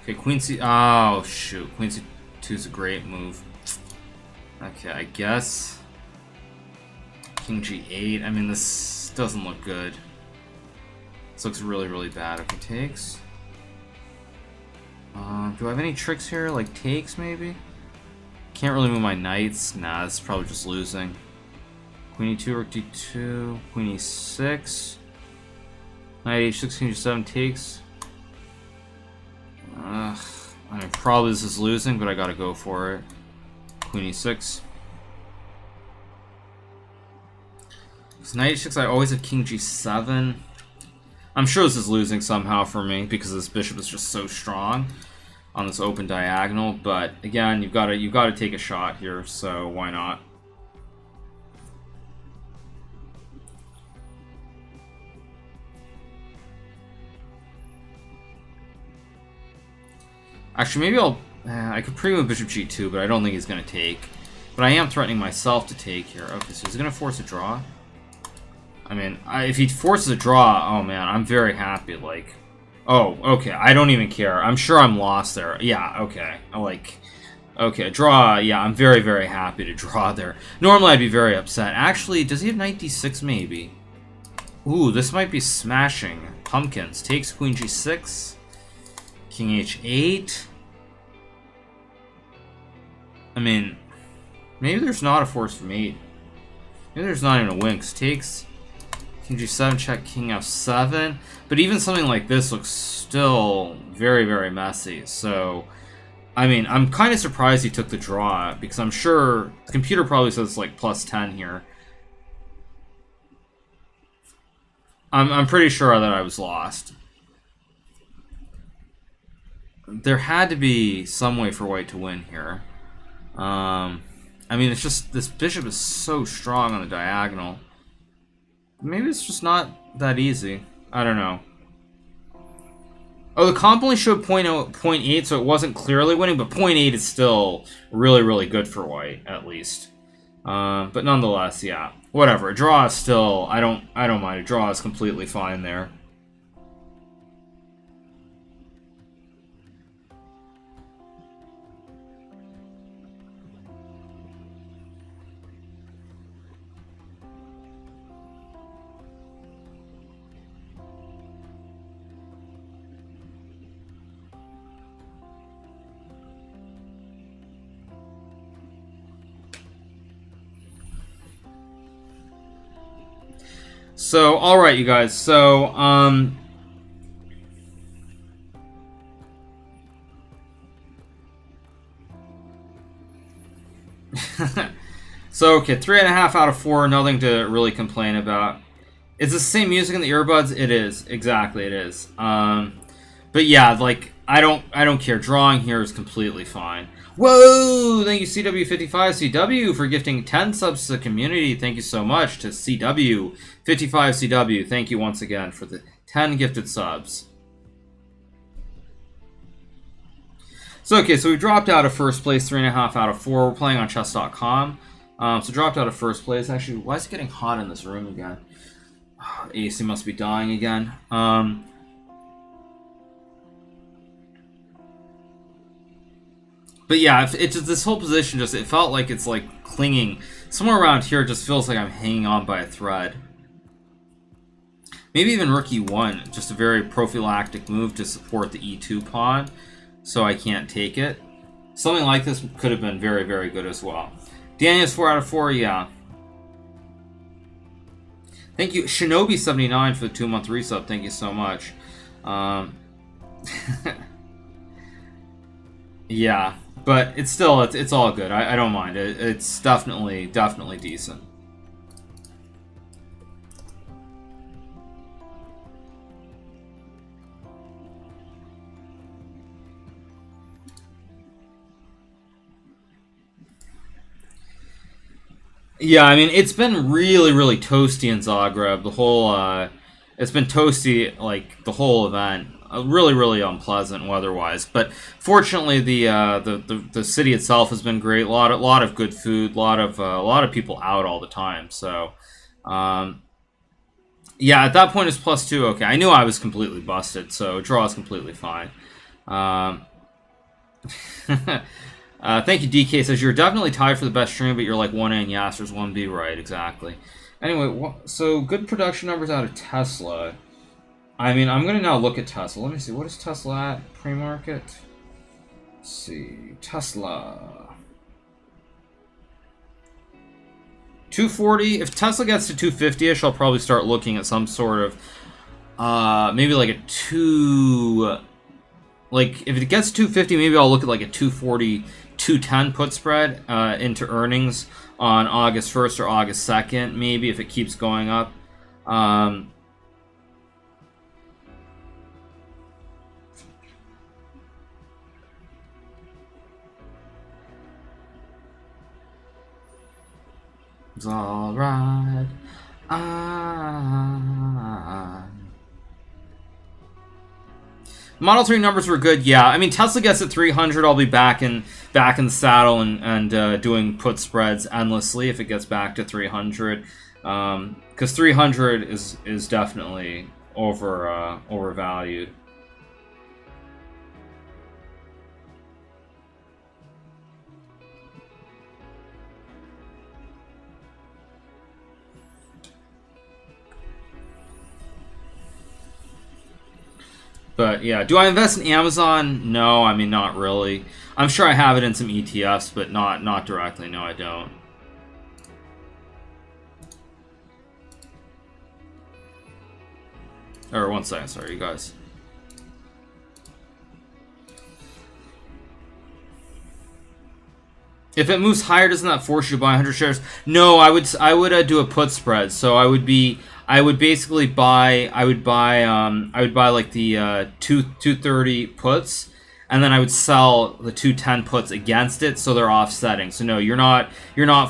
Okay, queen c... Oh, shoot. Queen c2 is a great move. Okay, I guess... King g8. I mean, this doesn't look good. This looks really, really bad. Okay, takes. Do I have any tricks here? Like takes, maybe? Can't really move my knights. Nah, this is probably just losing. Queen e2, rook d2, queen e6. Knight h6, king g7 takes. I mean, probably this is losing, but I gotta go for it. Queen e6. Because knight h6, I always have king g7. I'm sure this is losing somehow for me because this bishop is just so strong on this open diagonal. But again, you've got to take a shot here, so why not? Actually, maybe I could pre-move bishop g2, but I don't think he's going to take. But I am threatening myself to take here. Okay, so he's going to force a draw. I mean, if he forces a draw, oh man, I'm very happy. Like, oh, okay, I don't even care. I'm sure I'm lost there. Yeah, okay. Okay, draw. Yeah, I'm very, very happy to draw there. Normally, I'd be very upset. Actually, does he have knight d6 maybe? Ooh, this might be smashing. Pumpkins. Takes queen g6. King h8. I mean, maybe there's not a forced mate. Maybe there's not even a win. Takes... King g7, check, king f7. But even something like this looks still very, very messy. So, I mean, I'm kind of surprised he took the draw, because I'm sure the computer probably says like plus 10 here. I'm pretty sure that I was lost. There had to be some way for white to win here. I mean, it's just, this bishop is so strong on the diagonal. Maybe it's just not that easy. I don't know. Oh, the comp only showed 0.8, so it wasn't clearly winning, but 0.8 is still really, really good for white, at least. But nonetheless, yeah. Whatever. A draw is still... I don't mind. A draw is completely fine there. So, alright, you guys. So, so, okay, 3.5 out of 4, nothing to really complain about. Is this the same music in the earbuds? It is. Exactly, it is. But yeah, like, I don't care. Drawing here is completely fine. Whoa! Thank you, CW55CW, for gifting 10 subs to the community. Thank you so much to CW55CW. Thank you once again for the 10 gifted subs. So, okay, so we dropped out of first place, 3.5 out of 4. We're playing on chess.com. So dropped out of first place. Actually, why is it getting hot in this room again? Oh, AC must be dying again. But yeah, it's just this whole position it felt like it's like clinging. Somewhere around here it just feels like I'm hanging on by a thread. Maybe even rook e1, just a very prophylactic move to support the e2 pawn, so I can't take it. Something like this could have been very, very good as well. Daniel's 4 out of 4, yeah. Thank you, Shinobi79 for the 2-month resub. Thank you so much. Yeah, but it's still it's all good. I don't mind. It's definitely decent. Yeah, I mean, it's been really, really toasty in Zagreb. The whole, it's been toasty, like, the whole event. Really, really unpleasant weather-wise. But fortunately, the city itself has been great. A lot of good food. A lot of people out all the time. So, yeah, at that point it's +2. Okay, I knew I was completely busted, so draw is completely fine. Thank you, DK. Says, you're definitely tied for the best stream, but you're like 1A and Yasser's 1B. Right, exactly. Anyway, so good production numbers out of Tesla. I mean, I'm going to now look at Tesla. Let me see. What is Tesla at? Pre-market? Let's see. Tesla. 240. If Tesla gets to 250-ish, I'll probably start looking at some sort of... maybe like a 2... Like, if it gets 250, maybe I'll look at like a 240, 210 put spread into earnings on August 1st or August 2nd, maybe, if it keeps going up. It's alright. Model 3 numbers were good, yeah. I mean, Tesla gets at 300, I'll be back in the saddle and doing put spreads endlessly if it gets back to 300. Because 300 is definitely overvalued. But yeah, do I invest in Amazon? No, I mean, not really. I'm sure I have it in some ETFs, but not directly. No, I don't. Or 1 second, sorry, you guys. If it moves higher, doesn't that force you to buy 100 shares? No, I would do a put spread. So I would basically buy like the 230 puts, and then I would sell the 210 puts against it, so they're offsetting. So no, you're not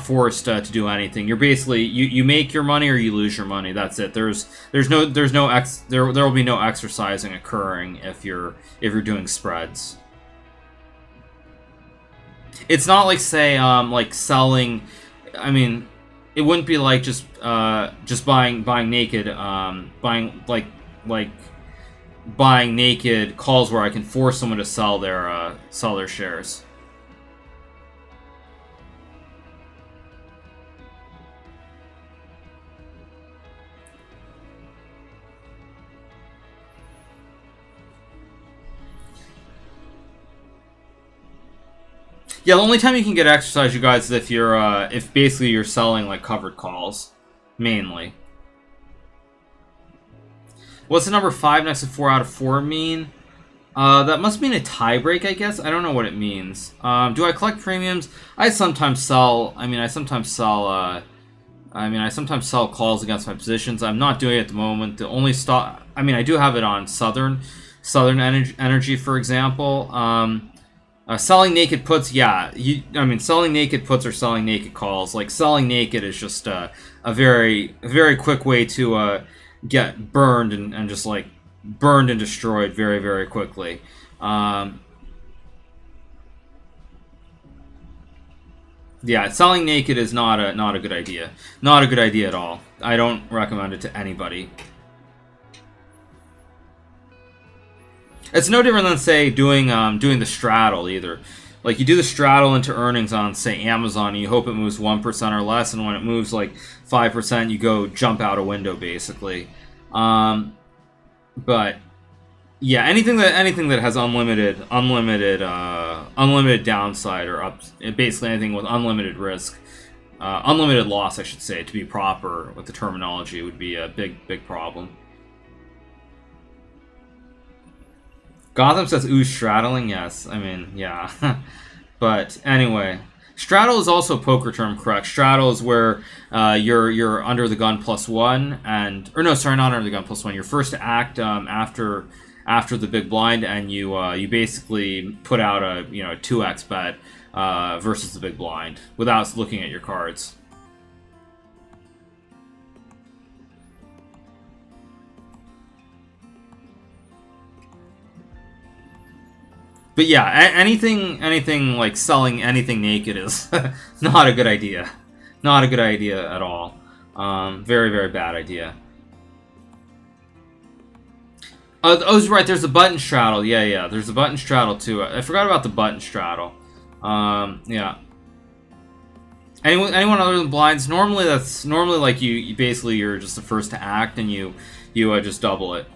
forced to do anything. You're basically you make your money or you lose your money. That's it. There will be no exercising occurring if you're doing spreads. It's not like, say, like selling. I mean, it wouldn't be like just buying naked, buying naked calls where I can force someone to sell their shares. Yeah, the only time you can get exercise, you guys, is if you're if basically you're selling like covered calls, mainly. What's the number 5 next to 4 out of 4 mean? That must mean a tie break, I guess. I don't know what it means. Do I collect premiums? I sometimes sell calls against my positions. I'm not doing it at the moment. The only stock, I mean, I do have it on Southern Energy, for example. Selling naked puts, yeah. Selling naked puts or selling naked calls. Like, selling naked is just a very quick way to get burned and just, like, burned and destroyed very, very quickly. Yeah, selling naked is not a good idea. Not a good idea at all. I don't recommend it to anybody. It's no different than, say, doing the straddle either. Like, you do the straddle into earnings on, say, Amazon, and you hope it moves 1% or less, and when it moves like 5%, you go jump out a window, basically. But yeah, anything that has unlimited downside or basically anything with unlimited risk, unlimited loss, I should say, to be proper with the terminology, would be a big problem. Gotham says, ooh, straddling, yes. I mean, yeah. But anyway, straddle is also a poker term, correct? Straddle is where you're under the gun +1, or no, sorry, not under the gun +1. You're first to act after the big blind, and you basically put out a 2x bet versus the big blind without looking at your cards. But yeah, anything like selling anything naked is not a good idea. Not a good idea at all. Very, very bad idea. Oh, right, there's a button straddle. Yeah, there's a button straddle too. I forgot about the button straddle. Yeah. Anyone other than blinds? Normally like you basically you're just the first to act and you just double it.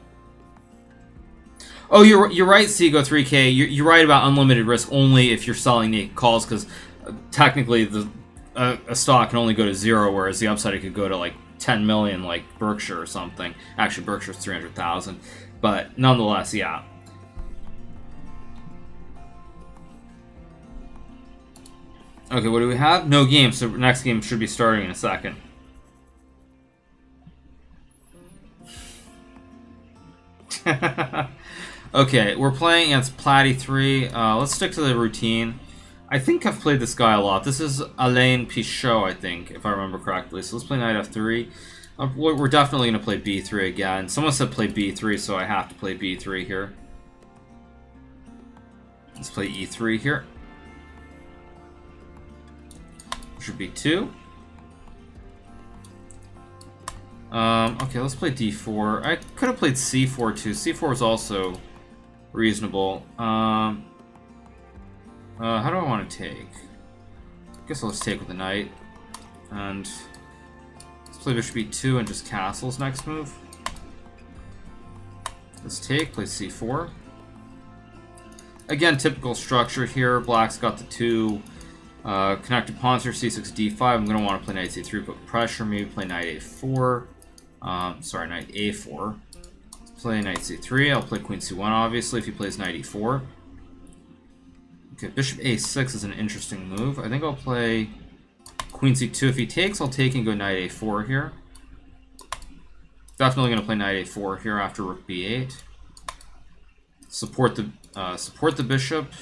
Oh, you're right, Seago 3K. You're right about unlimited risk only if you're selling naked calls, because technically a stock can only go to 0, whereas the upside it could go to like 10 million, like Berkshire or something. Actually, Berkshire's 300,000, but nonetheless, yeah. Okay, what do we have? No game, so next game should be starting in a second. Okay, we're playing against Platty 3. Let's stick to the routine. I think I've played this guy a lot. This is Alain Pichot, I think, if I remember correctly. So let's play knight f3. We're definitely going to play b3 again. Someone said play b3, so I have to play b3 here. Let's play e3 here. Should be 2. Okay, let's play d4. I could have played c4 too. c4 is also reasonable. How do I want to take? I guess I'll just take with the knight. And let's play bishop e2 and just castles next move. Let's take, play c4. Again, typical structure here. Black's got the 2 connected pawns here, c6, d5. I'm going to want to play knight c3, put pressure, maybe play knight a4. Sorry, knight a4. Let's play knight c3. I'll play queen c1, obviously, if he plays knight e4. Okay, bishop a6 is an interesting move. I think I'll play queen c2. If he takes, I'll take and go knight a4 here. Definitely going to play knight a4 here after rook b8. support the bishop.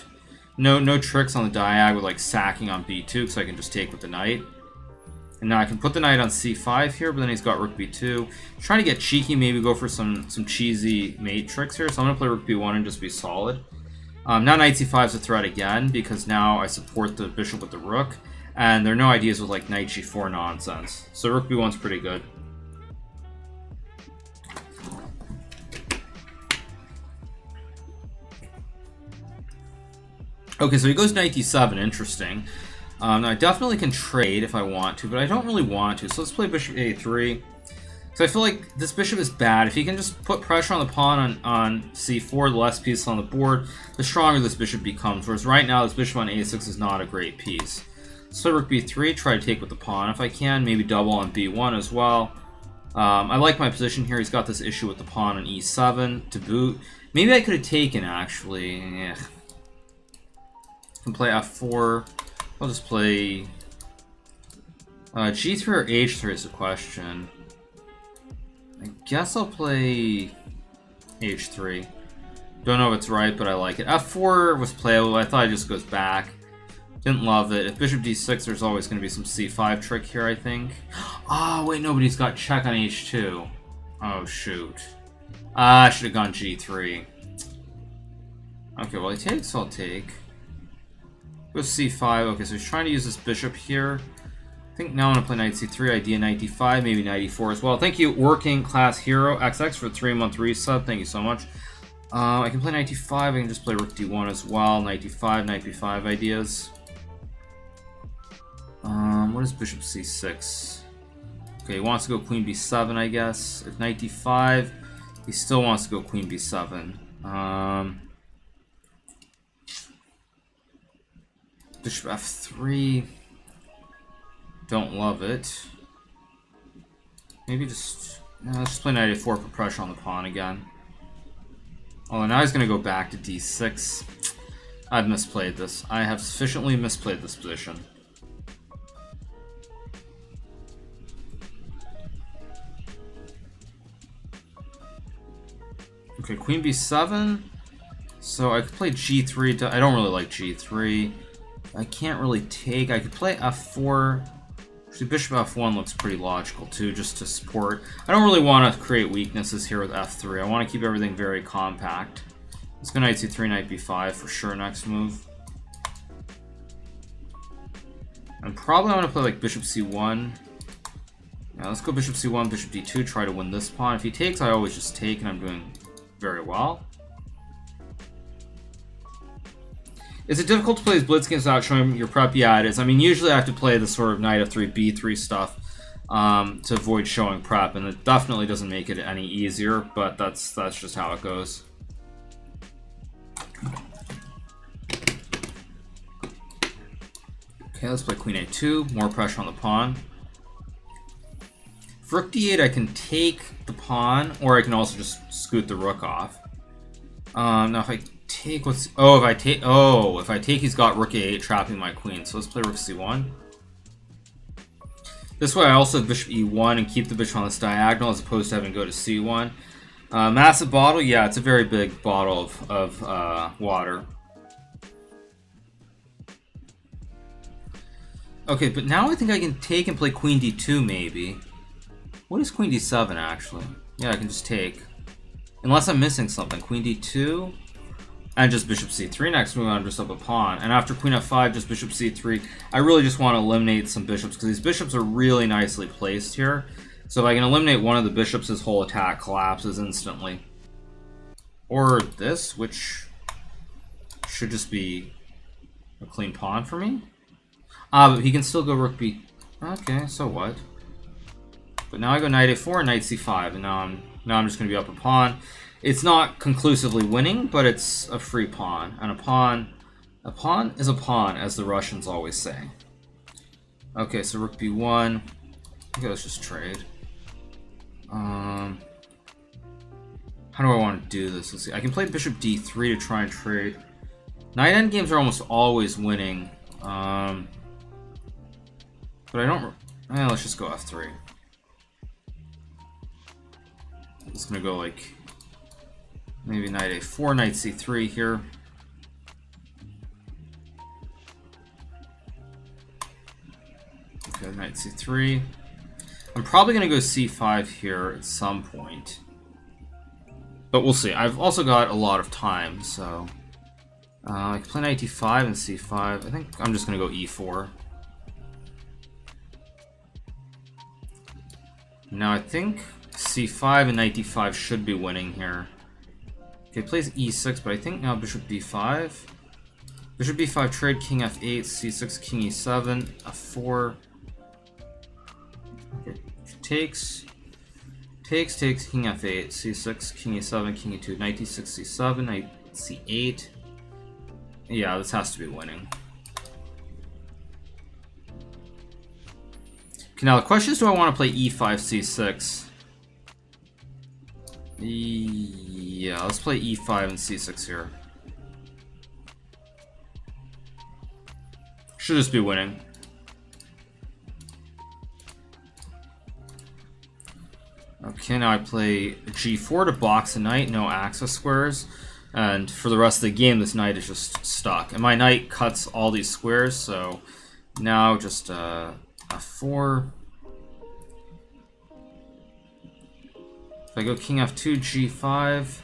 No tricks on the diag with like sacking on b2 because I can just take with the knight. And now I can put the knight on c5 here, but then he's got rook b2. Trying to get cheeky, maybe go for some cheesy mate tricks here. So I'm gonna play rook b1 and just be solid. Now knight c5 is a threat again because now I support the bishop with the rook, and there are no ideas with like knight g4 nonsense. So rook b1's pretty good. Okay, so he goes knight d7, interesting. Now I definitely can trade if I want to, but I don't really want to. So let's play bishop a3. So I feel like this bishop is bad. If he can just put pressure on the pawn on c4, the less pieces on the board, the stronger this bishop becomes. Whereas right now, this bishop on a6 is not a great piece. So rook b3, try to take with the pawn if I can. Maybe double on b1 as well. I like my position here. He's got this issue with the pawn on e7 to boot. Maybe I could have taken, actually. I can play f4. I'll just play g3 or h3 is the question. I guess I'll play h3. Don't know if it's right, but I like it. f4 was playable. I thought it just goes back. Didn't love it. If bishop d6, there's always going to be some c5 trick here, I think. Oh, wait, nobody's got check on h2. Oh, shoot. I should have gone g3. Okay, well, he takes, so I'll take. Go c5. Okay, so he's trying to use this bishop here. I think now I'm going to play knight c3, idea knight d5, maybe knight e4 as well. Thank you, Working Class Hero XX, for a 3-month resub. Thank you so much. I can play knight d5. I can just play rook d1 as well. Knight d5, knight b5 ideas. What is bishop c6? Okay, he wants to go queen b7, I guess. If knight d5, he still wants to go queen b7. Bishop f3. Don't love it. Maybe just... let's just play knight a4, put pressure on the pawn again. Oh, now he's going to go back to d6. I've misplayed this. I have sufficiently misplayed this position. Okay, queen b7. So I could play g3. I don't really like g3. I can't really take. I could play f4. Actually, bishop f1 looks pretty logical too, just to support. I don't really want to create weaknesses here with f3. I want to keep everything very compact. Let's go knight c3, knight b5 for sure next move. I'm probably going to play like bishop c1. Yeah, let's go bishop c1, bishop d2, try to win this pawn. If he takes, I always just take, and I'm doing very well. Is it difficult to play these blitz games without showing your prep? Yeah, it is. I mean, usually I have to play the sort of knight f3, b3 stuff to avoid showing prep, and it definitely doesn't make it any easier, but that's just how it goes. Okay, let's play queen a2, more pressure on the pawn. For rook d8, I can take the pawn, or I can also just scoot the rook off. Now if I take what's... if I take he's got rook a8 trapping my queen. So let's play rook c1. This way I also have bishop e1 and keep the bishop on this diagonal as opposed to having to go to c1. Massive bottle? Yeah, it's a very big bottle of water. Okay, but now I think I can take and play queen d2 maybe. What is queen d7 actually? Yeah, I can just take. Unless I'm missing something. Queen d2 and just bishop c3. Next move on, just up a pawn. And after queen f5, just bishop c3. I really just want to eliminate some bishops because these bishops are really nicely placed here. So if I can eliminate one of the bishops, his whole attack collapses instantly. Or this, which should just be a clean pawn for me. But he can still go rook b. Okay, so what? But now I go knight a4 and knight c5, and now I'm just going to be up a pawn. It's not conclusively winning, but it's a free pawn, and a pawn is a pawn, as the Russians always say. Okay, so rook b1. Okay, let's just trade. How do I want to do this? Let's see. I can play bishop d3 to try and trade. Knight endgames are almost always winning. But I don't... let's just go f3. It's gonna go like... Maybe knight a4, knight c3 here. Okay, knight c3. I'm probably going to go c5 here at some point. But we'll see. I've also got a lot of time, so... I can play knight d5 and c5. I think I'm just going to go e4. Now I think c5 and knight d5 should be winning here. Okay, plays e6, but I think now bishop b5. Bishop b5 trade, king f8, c6, king e7, f4. Okay, takes, king f8, c6, king e7, king e2, knight d6, c7, knight c8. Yeah, this has to be winning. Okay, now the question is, do I want to play e5, c6? Yeah, let's play e5 and c6 here. Should just be winning. Okay, now I play g4 to box a knight, no axis squares. And for the rest of the game, this knight is just stuck. And my knight cuts all these squares, so now just f4. If I go king f2, g5,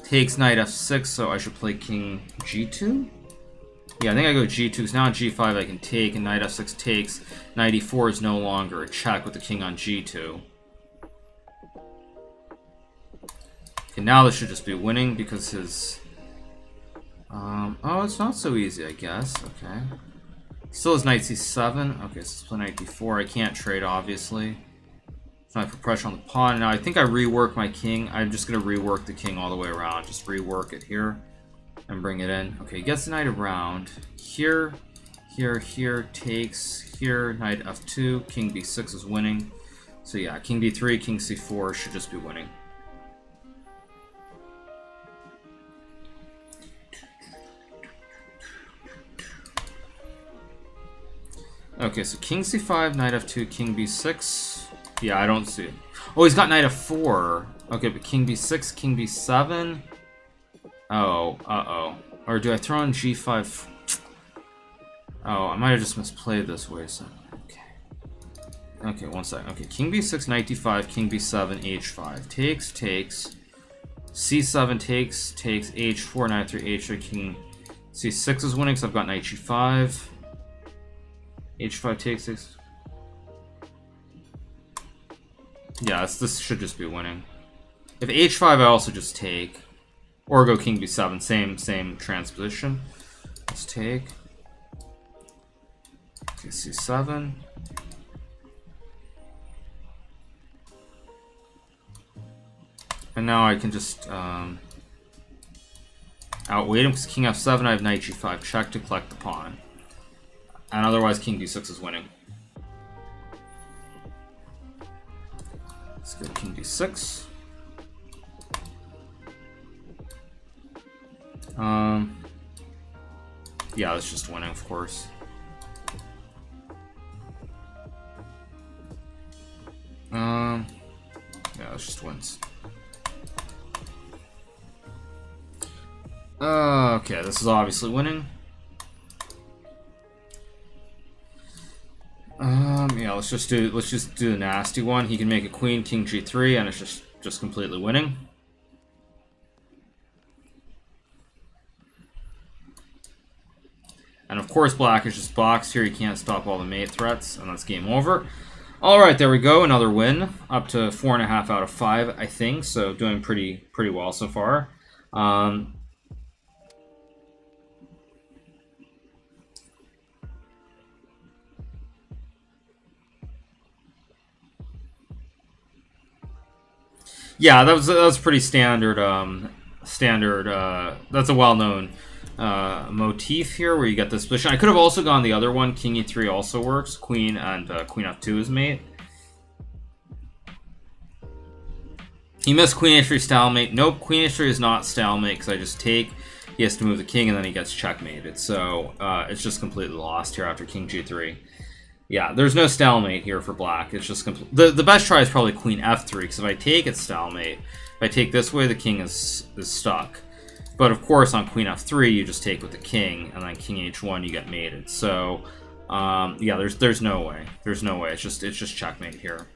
takes knight f6, so I should play king g2. Yeah, I think I go g2, because now on g5 I can take, and knight f6 takes. Knight e4 is no longer a check with the king on g2. Okay, now this should just be winning, because his... oh, it's not so easy, I guess. Okay. Still has knight c7. Okay, so let's play knight d4. I can't trade, obviously. So I put pressure on the pawn. Now I think I rework my king. I'm just going to rework the king all the way around. Just rework it here and bring it in. Okay, gets the knight around. Here, takes, here, knight f2, king b6 is winning. So yeah, king d3, king c4 should just be winning. Okay, so king c5, knight f2, king b6. Yeah, I don't see it. Oh, he's got knight f4. Okay, but king b6, king b7. Oh, uh-oh. Or do I throw in g5? Oh, I might have just misplayed this. Wait a second. Okay. Okay, one second. Okay, king b6, knight d5, king b7, h5. Takes. c7 takes, h4, knight 3, h3, king c6 is winning, so I've got knight g5. h5 takes 6. Yeah, this should just be winning. If h5, I also just take. Or go king b7, same transposition. Let's take. Okay, c7. And now I can just outweight him, because king f7, I have knight g5 check to collect the pawn. And otherwise king d6 is winning. Let's go king d6. Yeah, that's just winning, of course. Yeah, that's just wins. Okay, this is obviously winning. Yeah, let's just do the nasty one. He can make a queen, king g3, and it's just completely winning. And of course, black is just boxed here. He can't stop all the mate threats, and that's game over. All right, there we go. Another win, up to 4.5 out of 5, I think. So doing pretty well so far. Yeah, that was pretty standard. That's a well-known motif here, where you get this position. I could have also gone the other one. King e3 also works. Queen and queen f2 is mate. He missed queen h3 stalemate. Nope, queen h3 is not stalemate, because I just take. He has to move the king, and then he gets checkmated. So it's just completely lost here after king g3. Yeah, there's no stalemate here for black. It's just complete. The best try is probably queen f3, because if I take, it's stalemate. If I take this way, the king is stuck. But of course, on queen f3, you just take with the king, and then king h1, you get mated. So, yeah, there's no way. There's no way. It's just checkmate here.